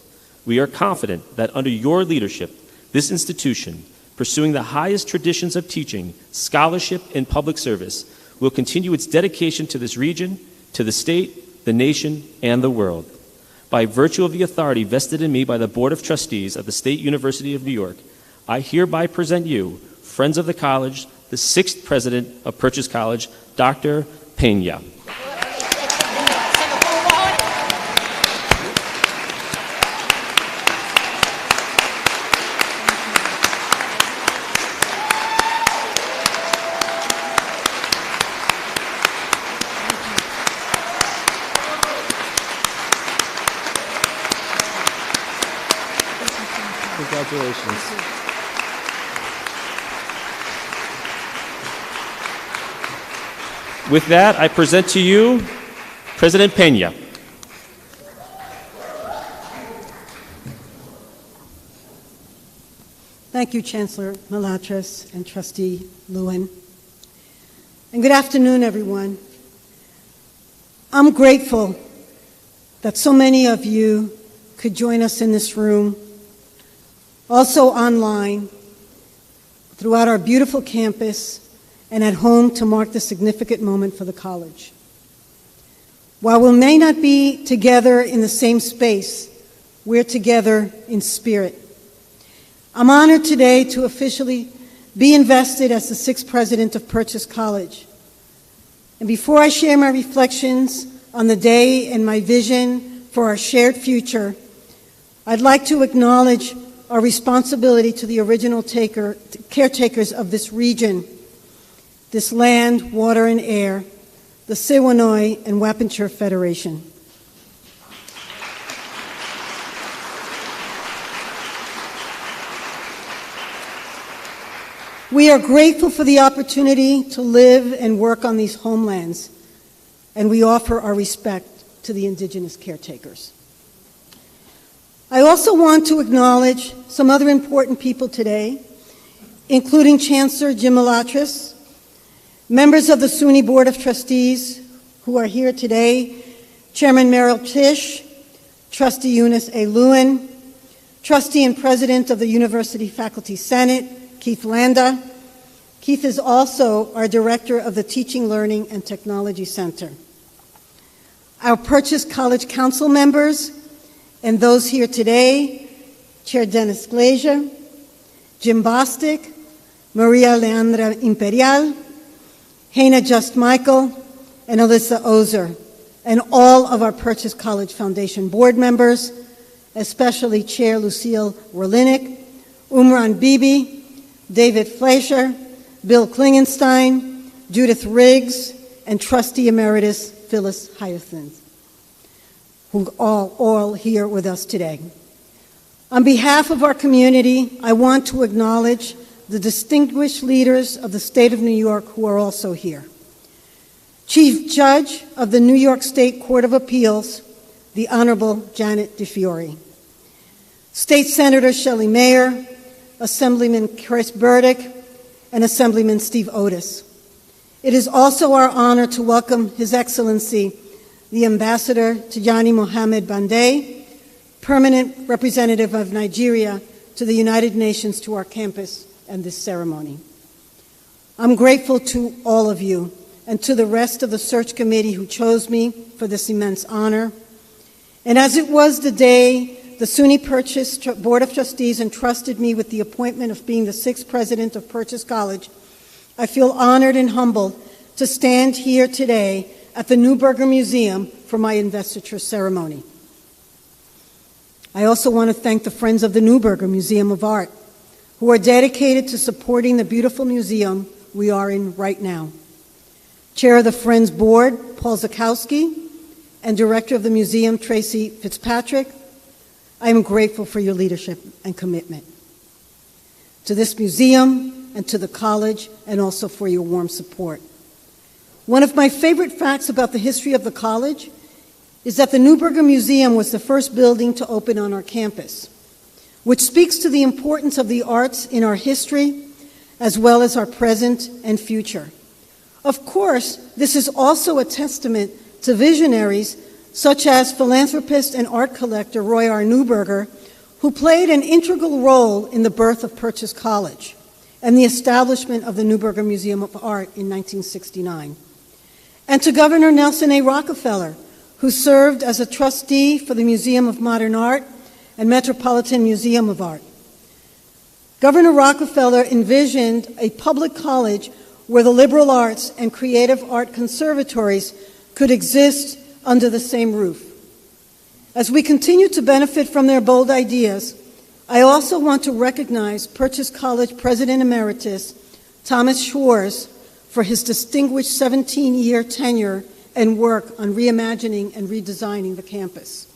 We are confident that under your leadership, this institution, pursuing the highest traditions of teaching, scholarship, and public service, will continue its dedication to this region, to the state, the nation, and the world. By virtue of the authority vested in me by the Board of Trustees of the State University of New York, I hereby present you, friends of the college, the 6th President of Purchase College, Dr. Peña. Congratulations. With that, I present to you President Peña. Thank you, Chancellor Malatras and Trustee Lewin. And good afternoon, everyone. I'm grateful that so many of you could join us in this room, also online, throughout our beautiful campus, and at home to mark this significant moment for the college. While we may not be together in the same space, we're together in spirit. I'm honored today to officially be invested as the 6th President of Purchase College. And before I share my reflections on the day and my vision for our shared future, I'd like to acknowledge our responsibility to the original caretakers of this region, this land, water, and air, the Siwanoy and Wapentshire Federation. We are grateful for the opportunity to live and work on these homelands, and we offer our respect to the indigenous caretakers. I also want to acknowledge some other important people today, including Chancellor Jim Malatras, members of the SUNY Board of Trustees who are here today, Chairman Merrill Tisch, Trustee Eunice A. Lewin, Trustee and President of the University Faculty Senate, Keith Landa. Keith is also our Director of the Teaching, Learning, and Technology Center. Our Purchase College Council members and those here today, Chair Dennis Glazer, Jim Bostic, Maria Leandra Imperial, Hannah Just Michael, and Alyssa Ozer, and all of our Purchase College Foundation board members, especially Chair Lucille Werlinick, Umran Bibi, David Fleischer, Bill Klingenstein, Judith Riggs, and Trustee Emeritus Phyllis Hyacinth, who are all here with us today. On behalf of our community, I want to acknowledge the distinguished leaders of the state of New York who are also here. Chief Judge of the New York State Court of Appeals, the Honorable Janet DeFiore. State Senator Shelley Mayer, Assemblyman Chris Burdick, and Assemblyman Steve Otis. It is also our honor to welcome His Excellency, the Ambassador Tijani Mohammed Bande, Permanent Representative of Nigeria to the United Nations, to our campus and this ceremony. I'm grateful to all of you and to the rest of the search committee who chose me for this immense honor. And as it was the day the SUNY Purchase Board of Trustees entrusted me with the appointment of being the 6th President of Purchase College, I feel honored and humbled to stand here today at the Neuberger Museum for my investiture ceremony. I also want to thank the Friends of the Neuberger Museum of Art, who are dedicated to supporting the beautiful museum we are in right now. Chair of the Friends Board, Paul Zakowski, and Director of the Museum, Tracy Fitzpatrick, I am grateful for your leadership and commitment to this museum and to the college, and also for your warm support. One of my favorite facts about the history of the college is that the Neuberger Museum was the first building to open on our campus, which speaks to the importance of the arts in our history, as well as our present and future. Of course, this is also a testament to visionaries such as philanthropist and art collector Roy R. Neuberger, who played an integral role in the birth of Purchase College and the establishment of the Neuberger Museum of Art in 1969. And to Governor Nelson A. Rockefeller, who served as a trustee for the Museum of Modern Art and Metropolitan Museum of Art. Governor Rockefeller envisioned a public college where the liberal arts and creative art conservatories could exist under the same roof. As we continue to benefit from their bold ideas, I also want to recognize Purchase College President Emeritus Thomas Schwarz for his distinguished 17-year tenure and work on reimagining and redesigning the campus.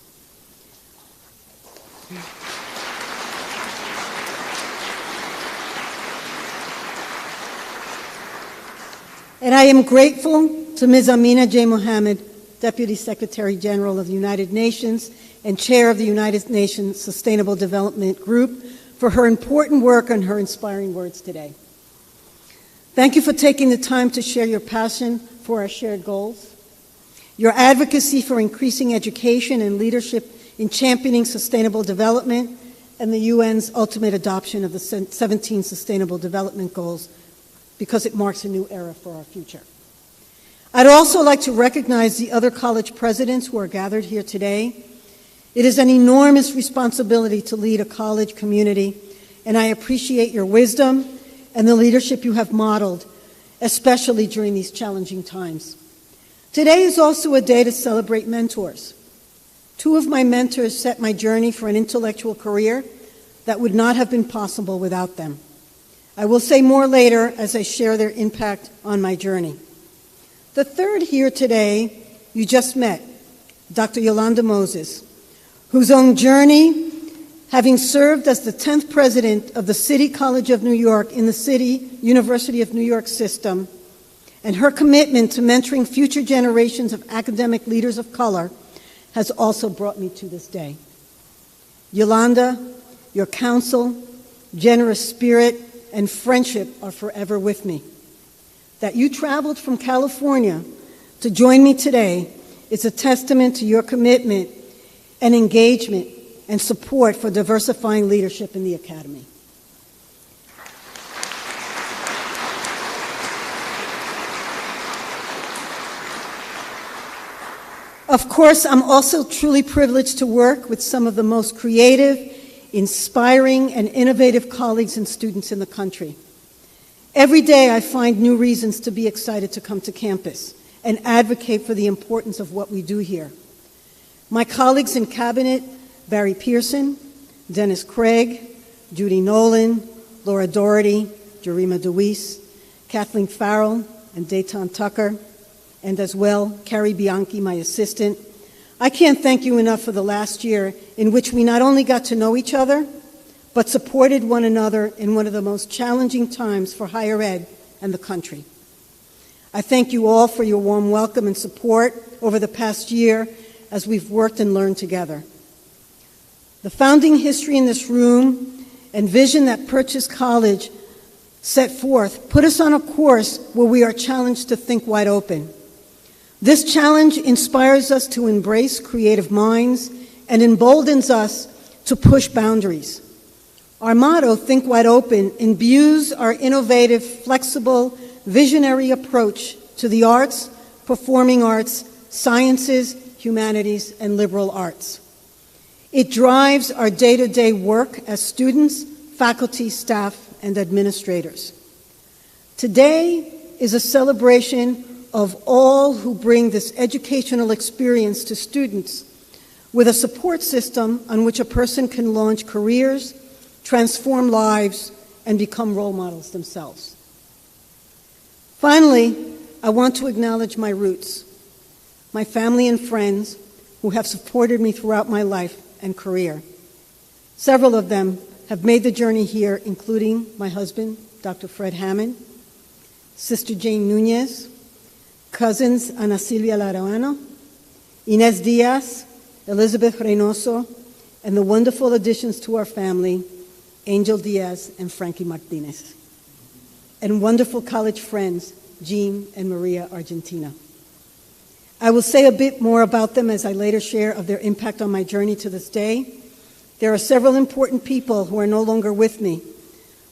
And I am grateful to Ms. Amina J. Mohammed, Deputy Secretary General of the United Nations and Chair of the United Nations Sustainable Development Group, for her important work and her inspiring words today. Thank you for taking the time to share your passion for our shared goals, your advocacy for increasing education and leadership in championing sustainable development, and the UN's ultimate adoption of the 17 Sustainable Development Goals, because it marks a new era for our future. I'd also like to recognize the other college presidents who are gathered here today. It is an enormous responsibility to lead a college community, and I appreciate your wisdom and the leadership you have modeled, especially during these challenging times. Today is also a day to celebrate mentors. Two of my mentors set my journey for an intellectual career that would not have been possible without them. I will say more later as I share their impact on my journey. The third here today, you just met, Dr. Yolanda Moses, whose own journey, having served as the 10th president of the City College of New York in the City University of New York system, and her commitment to mentoring future generations of academic leaders of color has also brought me to this day. Yolanda, your counsel, generous spirit, and friendship are forever with me. That you traveled from California to join me today is a testament to your commitment and engagement and support for diversifying leadership in the Academy. Of course, I'm also truly privileged to work with some of the most creative, inspiring, and innovative colleagues and students in the country. Every day I find new reasons to be excited to come to campus and advocate for the importance of what we do here. My colleagues in Cabinet, Barry Pearson, Dennis Craig, Judy Nolan, Laura Doherty, Jerima DeWeese, Kathleen Farrell, and Dayton Tucker, and as well, Carrie Bianchi, my assistant. I can't thank you enough for the last year in which we not only got to know each other, but supported one another in one of the most challenging times for higher ed and the country. I thank you all for your warm welcome and support over the past year as we've worked and learned together. The founding history in this room and vision that Purchase College set forth put us on a course where we are challenged to think wide open. This challenge inspires us to embrace creative minds and emboldens us to push boundaries. Our motto, Think Wide Open, imbues our innovative, flexible, visionary approach to the arts, performing arts, sciences, humanities, and liberal arts. It drives our day-to-day work as students, faculty, staff, and administrators. Today is a celebration of all who bring this educational experience to students with a support system on which a person can launch careers, transform lives, and become role models themselves. Finally, I want to acknowledge my roots, my family and friends who have supported me throughout my life and career. Several of them have made the journey here, including my husband, Dr. Fred Hammond, Sister Jane Nunez, cousins Ana Silvia Laruano, Inez Diaz, Elizabeth Reynoso, and the wonderful additions to our family, Angel Diaz and Frankie Martinez, and wonderful college friends, Jean and Maria Argentina. I will say a bit more about them as I later share of their impact on my journey to this day. There are several important people who are no longer with me,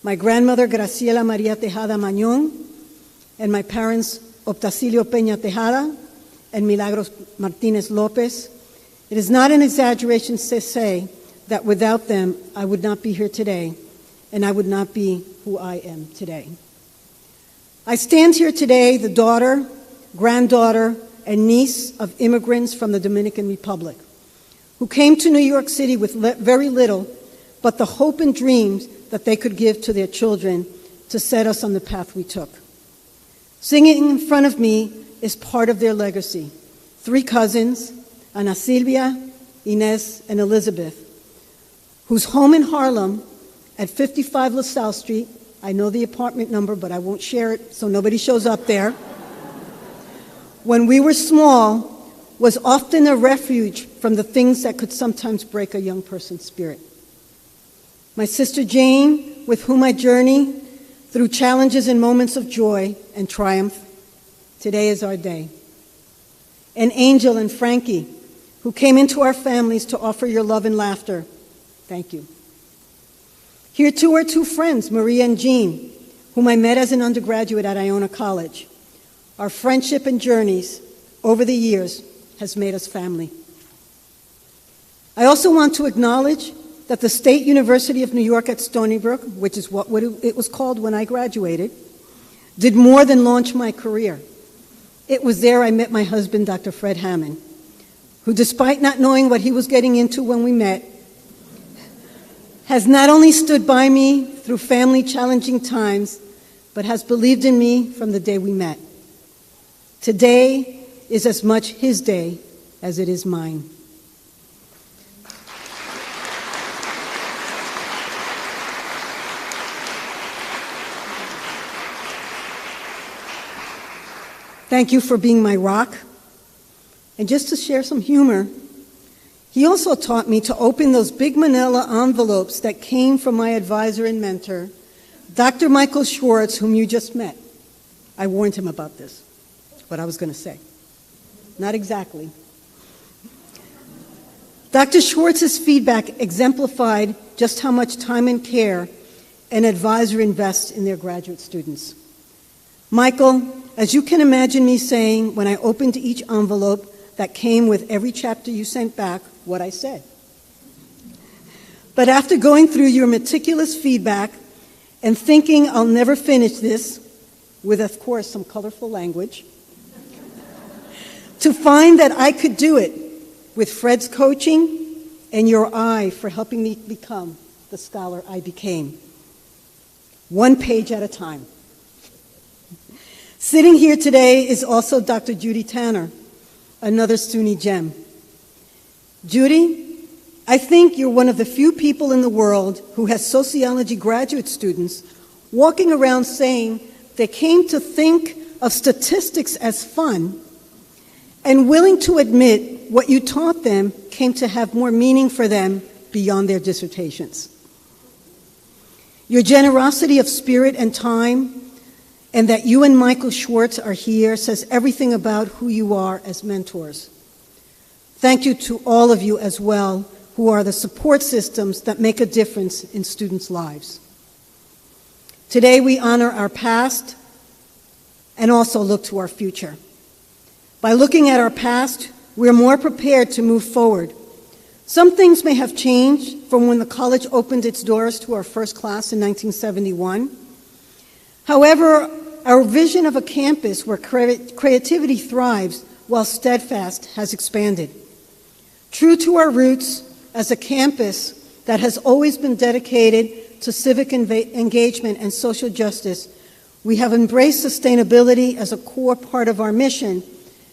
my grandmother Graciela Maria Tejada Mañón, and my parents Optacilio Peña Tejada and Milagros Martinez Lopez. It is not an exaggeration to say that without them, I would not be here today, and I would not be who I am today. I stand here today, the daughter, granddaughter, and niece of immigrants from the Dominican Republic, who came to New York City with very little, but the hope and dreams that they could give to their children to set us on the path we took. Singing in front of me is part of their legacy. 3 cousins, Ana Silvia, Inez, and Elizabeth, whose home in Harlem at 55 LaSalle Street, I know the apartment number, but I won't share it so nobody shows up there, when we were small, was often a refuge from the things that could sometimes break a young person's spirit. My sister Jane, with whom I journey through challenges and moments of joy and triumph, today is our day. And Angel and Frankie, who came into our families to offer your love and laughter, thank you. Here too are 2 friends, Maria and Jean, whom I met as an undergraduate at Iona College. Our friendship and journeys over the years has made us family. I also want to acknowledge that the State University of New York at Stony Brook, which is what it was called when I graduated, did more than launch my career. It was there I met my husband, Dr. Fred Hammond, who, despite not knowing what he was getting into when we met, has not only stood by me through family challenging times, but has believed in me from the day we met. Today is as much his day as it is mine. Thank you for being my rock. And just to share some humor, he also taught me to open those big manila envelopes that came from my advisor and mentor, Dr. Michael Schwartz, whom you just met. I warned him about this, what I was going to say. Not exactly. Dr. Schwartz's feedback exemplified just how much time and care an advisor invests in their graduate students. Michael, as you can imagine me saying when I opened each envelope that came with every chapter you sent back, what I said. But after going through your meticulous feedback and thinking I'll never finish this, with of course some colorful language, to find that I could do it with Fred's coaching and your eye for helping me become the scholar I became. 1 page at a time. Sitting here today is also Dr. Judy Tanner, another SUNY gem. Judy, I think you're one of the few people in the world who has sociology graduate students walking around saying they came to think of statistics as fun and willing to admit what you taught them came to have more meaning for them beyond their dissertations. Your generosity of spirit and time, and that you and Michael Schwartz are here, says everything about who you are as mentors. Thank you to all of you as well, who are the support systems that make a difference in students' lives. Today we honor our past and also look to our future. By looking at our past, we're more prepared to move forward. Some things may have changed from when the college opened its doors to our first class in 1971. However, our vision of a campus where creativity thrives while steadfast has expanded. True to our roots as a campus that has always been dedicated to civic engagement and social justice, we have embraced sustainability as a core part of our mission,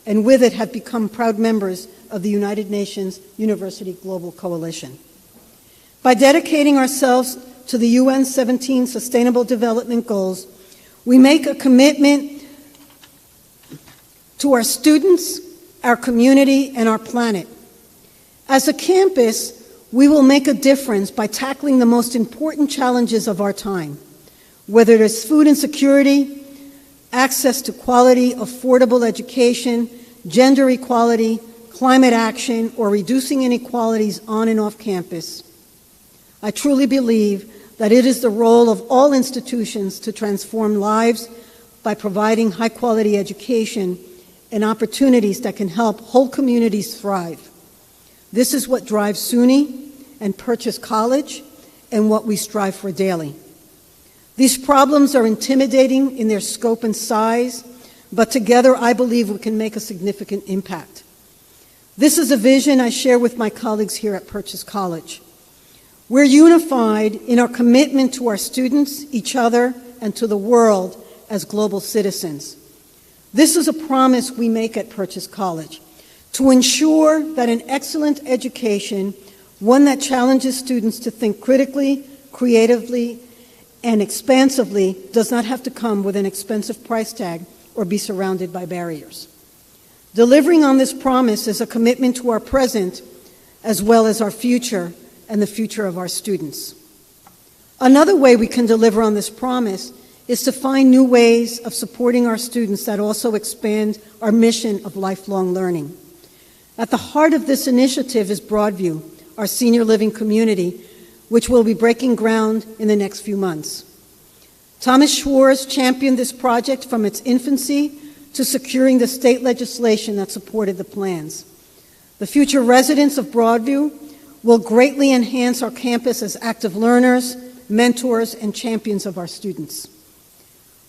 and with it have become proud members of the United Nations University Global Coalition. By dedicating ourselves to the UN 17 Sustainable Development Goals, we make a commitment to our students, our community, and our planet. As a campus, we will make a difference by tackling the most important challenges of our time, whether it is food insecurity, access to quality, affordable education, gender equality, climate action, or reducing inequalities on and off campus. I truly believe that it is the role of all institutions to transform lives by providing high-quality education and opportunities that can help whole communities thrive. This is what drives SUNY and Purchase College and what we strive for daily. These problems are intimidating in their scope and size, but together I believe we can make a significant impact. This is a vision I share with my colleagues here at Purchase College. We're unified in our commitment to our students, each other, and to the world as global citizens. This is a promise we make at Purchase College, to ensure that an excellent education, one that challenges students to think critically, creatively, and expansively, does not have to come with an expensive price tag or be surrounded by barriers. Delivering on this promise is a commitment to our present as well as our future and the future of our students. Another way we can deliver on this promise is to find new ways of supporting our students that also expand our mission of lifelong learning. At the heart of this initiative is Broadview, our senior living community, which will be breaking ground in the next few months. Thomas Schwarz championed this project from its infancy to securing the state legislation that supported the plans. The future residents of Broadview will greatly enhance our campus as active learners, mentors, and champions of our students.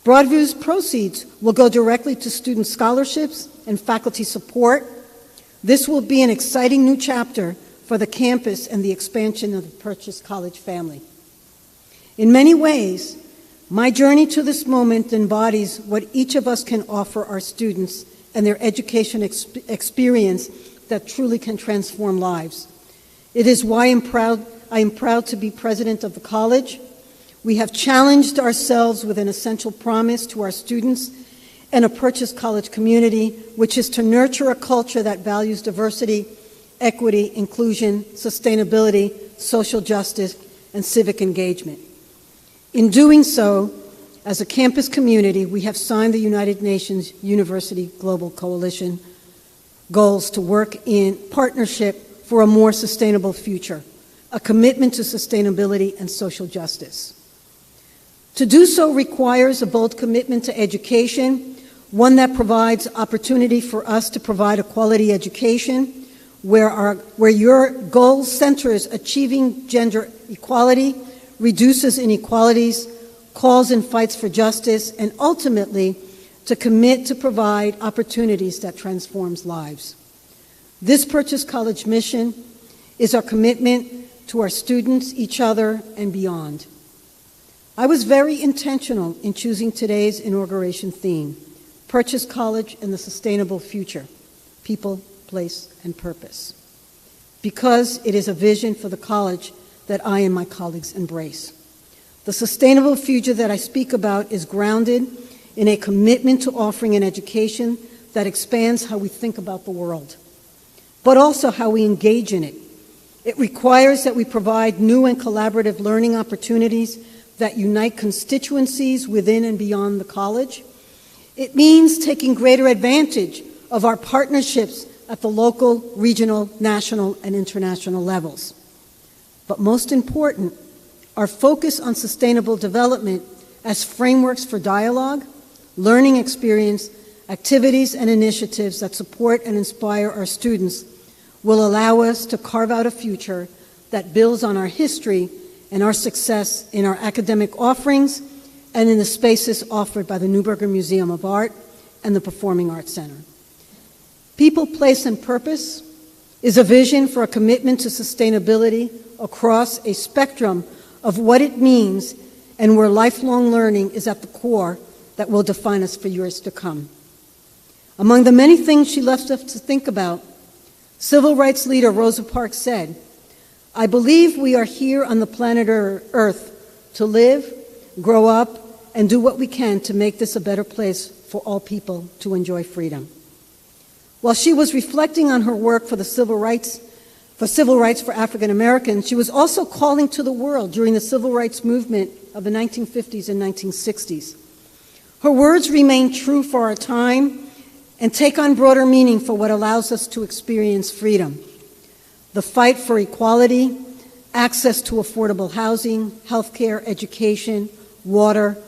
Broadview's proceeds will go directly to student scholarships and faculty support. This will be an exciting new chapter for the campus and the expansion of the Purchase College family. In many ways, my journey to this moment embodies what each of us can offer our students and their education experience that truly can transform lives. It is why I am proud to be president of the college. We have challenged ourselves with an essential promise to our students and a Purchase College community, which is to nurture a culture that values diversity, equity, inclusion, sustainability, social justice, and civic engagement. In doing so, as a campus community, we have signed the United Nations University Global Coalition goals to work in partnership for a more sustainable future, a commitment to sustainability and social justice. To do so requires a bold commitment to education, one that provides opportunity for us to provide a quality education where your goal centers achieving gender equality, reduces inequalities, calls and fights for justice, and ultimately to commit to provide opportunities that transforms lives. This Purchase College mission is our commitment to our students, each other, and beyond. I was very intentional in choosing today's inauguration theme, Purchase College and the Sustainable Future, People, Place, and Purpose, because it is a vision for the college that I and my colleagues embrace. The sustainable future that I speak about is grounded in a commitment to offering an education that expands how we think about the world, but also how we engage in it. It requires that we provide new and collaborative learning opportunities that unite constituencies within and beyond the college. It means taking greater advantage of our partnerships at the local, regional, national, and international levels. But most important, our focus on sustainable development as frameworks for dialogue, learning experience, activities, and initiatives that support and inspire our students will allow us to carve out a future that builds on our history and our success in our academic offerings and in the spaces offered by the Neuberger Museum of Art and the Performing Arts Center. People, Place, and Purpose is a vision for a commitment to sustainability across a spectrum of what it means and where lifelong learning is at the core that will define us for years to come. Among the many things she left us to think about, civil rights leader Rosa Parks said, "I believe we are here on the planet Earth to live, grow up, and do what we can to make this a better place for all people to enjoy freedom." While she was reflecting on her work for civil rights for African Americans, she was also calling to the world during the civil rights movement of the 1950s and 1960s. Her words remain true for our time and take on broader meaning for what allows us to experience freedom. The fight for equality, access to affordable housing, healthcare, education, water,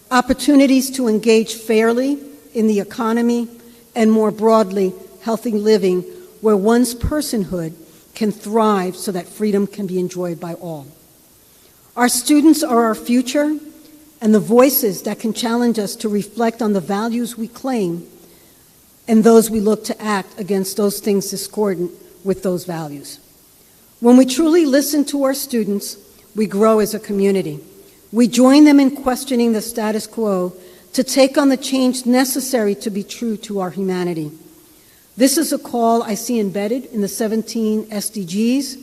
opportunities to engage fairly in the economy, and more broadly, healthy living where one's personhood can thrive so that freedom can be enjoyed by all. Our students are our future and the voices that can challenge us to reflect on the values we claim and those we look to act against those things discordant with those values. When we truly listen to our students, we grow as a community. We join them in questioning the status quo to take on the change necessary to be true to our humanity. This is a call I see embedded in the 17 SDGs.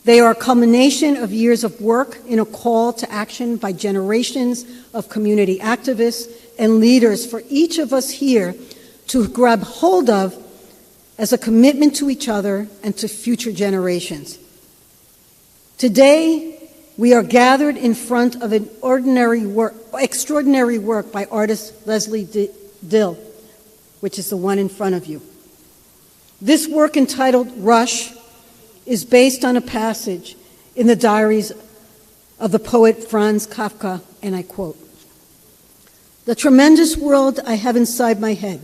They are a culmination of years of work in a call to action by generations of community activists and leaders for each of us here to grab hold of as a commitment to each other and to future generations. Today, we are gathered in front of an extraordinary work by artist Leslie Dill, which is the one in front of you. This work, entitled Rush, is based on a passage in the diaries of the poet Franz Kafka, and I quote, "The tremendous world I have inside my head,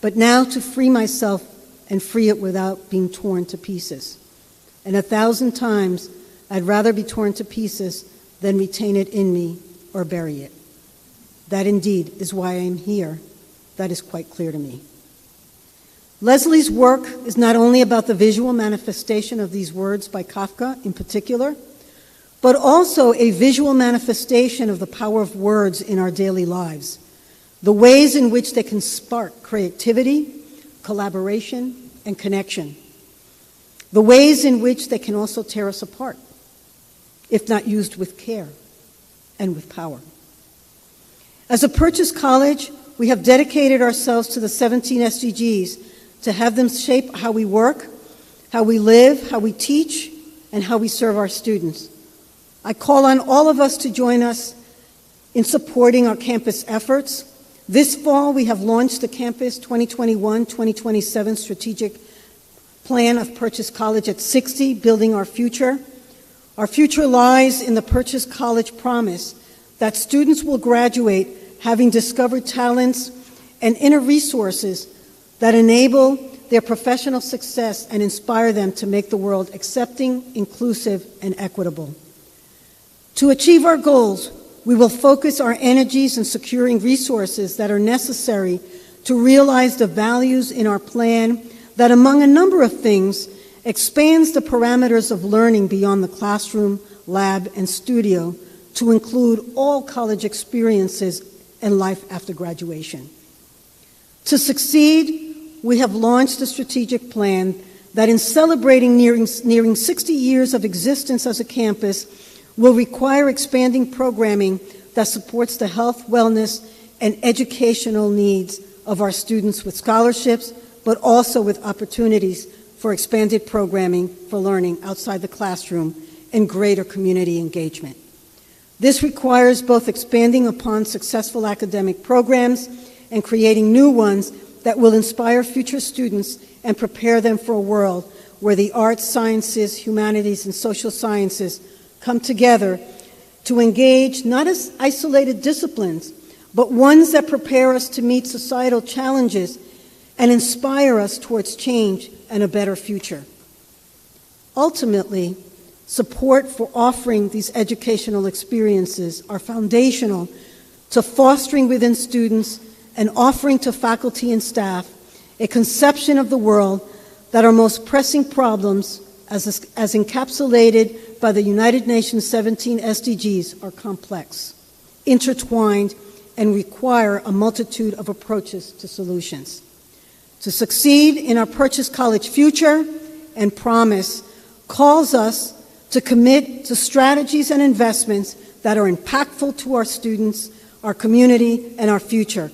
but now to free myself and free it without being torn to pieces. And 1,000 times I'd rather be torn to pieces than retain it in me or bury it. That indeed is why I am here. That is quite clear to me." Leslie's work is not only about the visual manifestation of these words by Kafka in particular, but also a visual manifestation of the power of words in our daily lives, the ways in which they can spark creativity, collaboration, and connection, the ways in which they can also tear us apart, if not used with care and with power. As a Purchase College, we have dedicated ourselves to the 17 SDGs to have them shape how we work, how we live, how we teach, and how we serve our students. I call on all of us to join us in supporting our campus efforts. This fall, we have launched the Campus 2021-2027 Strategic Plan of Purchase College at 60, Building Our Future. Our future lies in the Purchase College promise that students will graduate having discovered talents and inner resources that enable their professional success and inspire them to make the world accepting, inclusive, and equitable. To achieve our goals, we will focus our energies in securing resources that are necessary to realize the values in our plan that, among a number of things, expands the parameters of learning beyond the classroom, lab, and studio to include all college experiences and life after graduation. To succeed, we have launched a strategic plan that, in celebrating nearing 60 years of existence as a campus, will require expanding programming that supports the health, wellness, and educational needs of our students with scholarships, but also with opportunities for expanded programming for learning outside the classroom and greater community engagement. This requires both expanding upon successful academic programs and creating new ones that will inspire future students and prepare them for a world where the arts, sciences, humanities, and social sciences come together to engage not as isolated disciplines, but ones that prepare us to meet societal challenges and inspire us towards change and a better future. Ultimately, support for offering these educational experiences are foundational to fostering within students and offering to faculty and staff a conception of the world that our most pressing problems, as encapsulated by the United Nations 17 SDGs, are complex, intertwined, and require a multitude of approaches to solutions. To succeed in our Purchase College future and promise calls us to commit to strategies and investments that are impactful to our students, our community, and our future.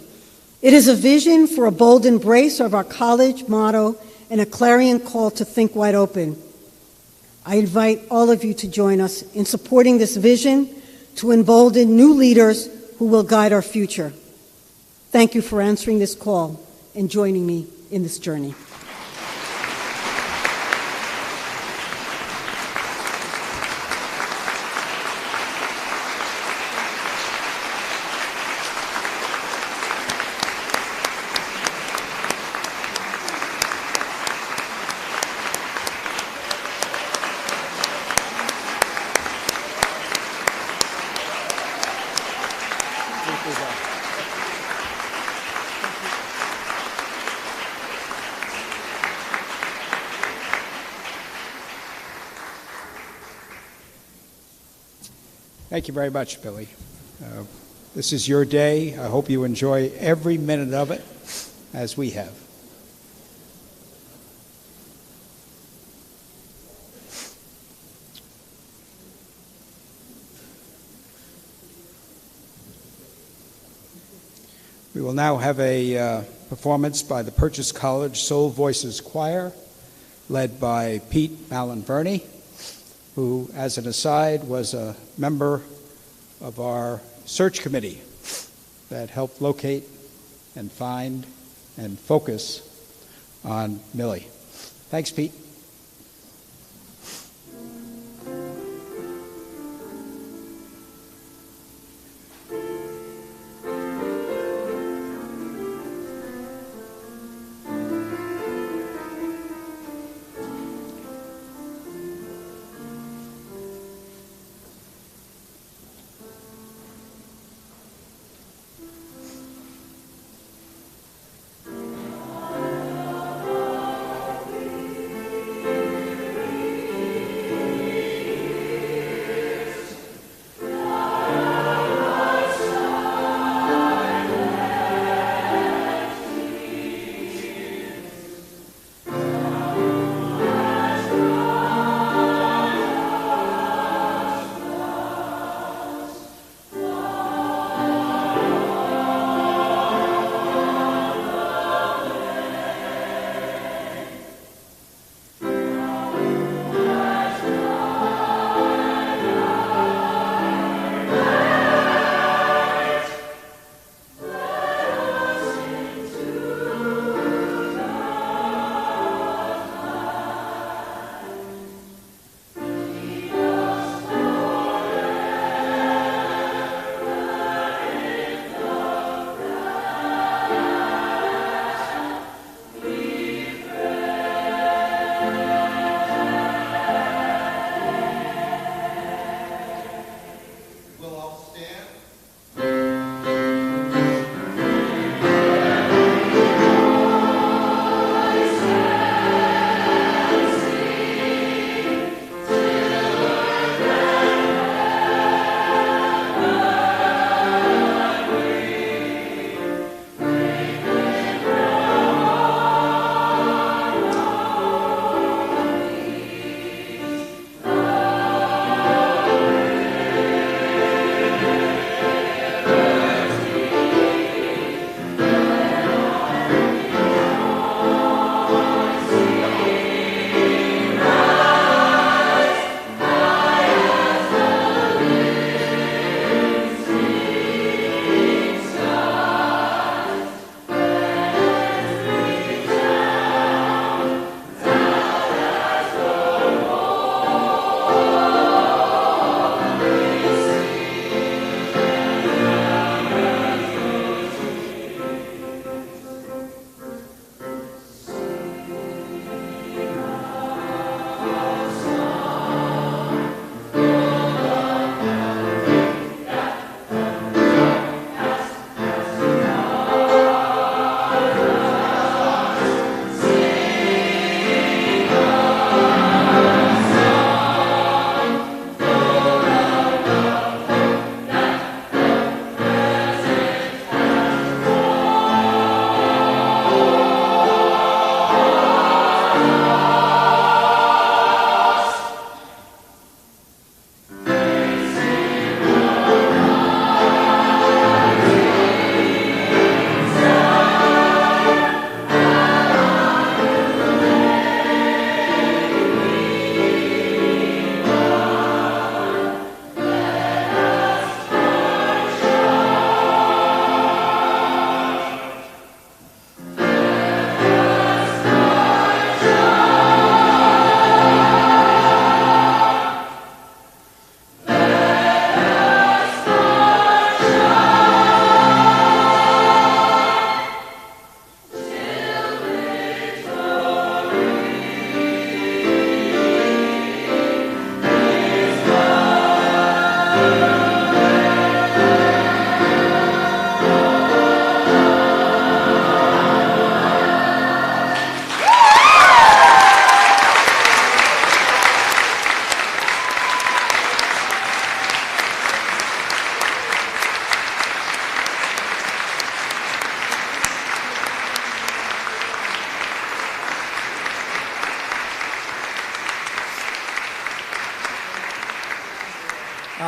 It is a vision for a bold embrace of our college motto and a clarion call to think wide open. I invite all of you to join us in supporting this vision to embolden new leaders who will guide our future. Thank you for answering this call and joining me in this journey. Thank you very much, Billy. This is your day. I hope you enjoy every minute of it as we have. We will now have a performance by the Purchase College Soul Voices Choir, led by Pete Malinverni, who, as an aside, was a member of our search committee that helped locate and find and focus on Millie. Thanks, Pete.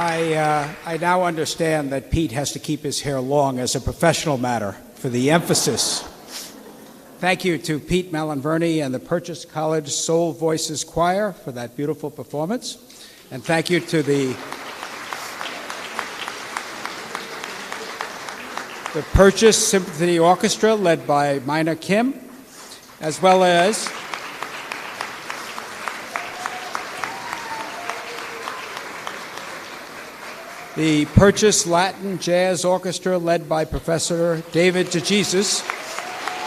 I now understand that Pete has to keep his hair long as a professional matter for the emphasis. Thank you to Pete Malinverni and the Purchase College Soul Voices Choir for that beautiful performance. And thank you to the Purchase Symphony Orchestra led by Mina Kim, as well as the Purchase Latin Jazz Orchestra led by Professor David DeJesus,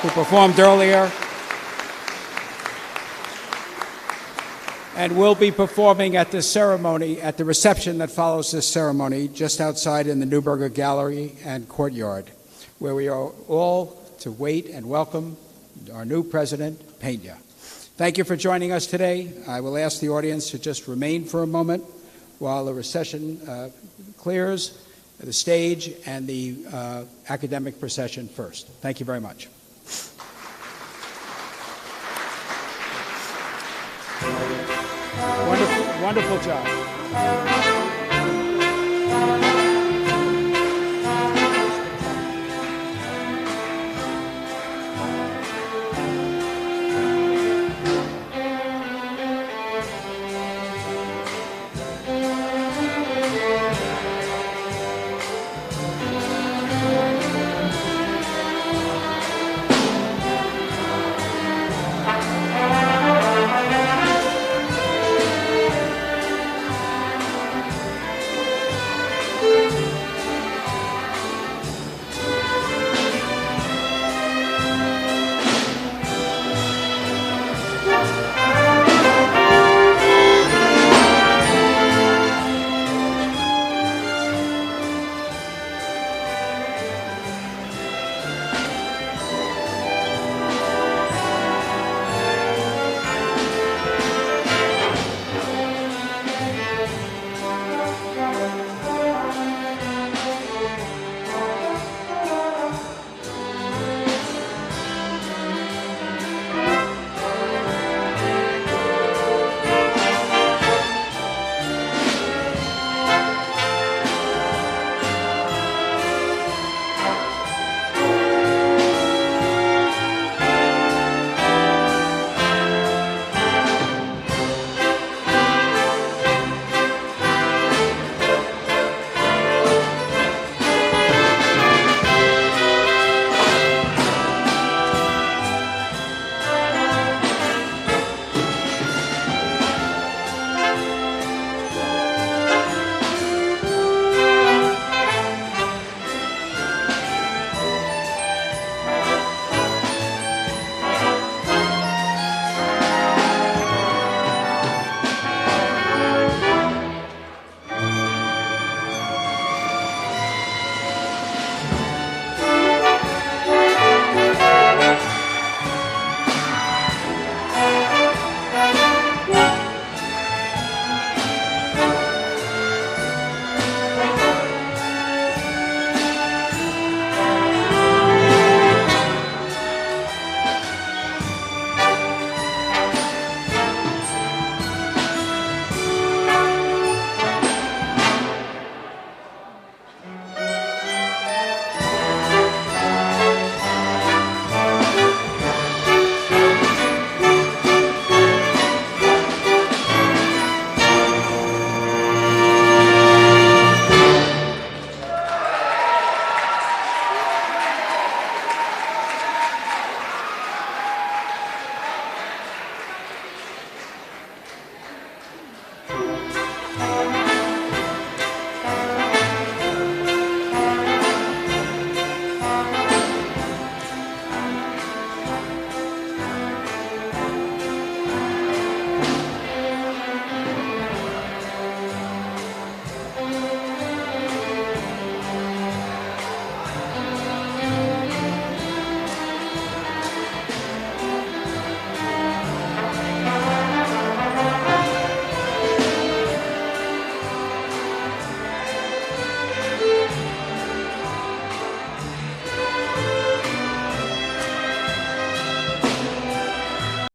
who performed earlier and will be performing at this ceremony, at the reception that follows this ceremony, just outside in the Neuberger Gallery and Courtyard, where we are all to wait and welcome our new president, Pena. Thank you for joining us today. I will ask the audience to just remain for a moment while the recession clears the stage and the academic procession first. Thank you very much. Wonderful job.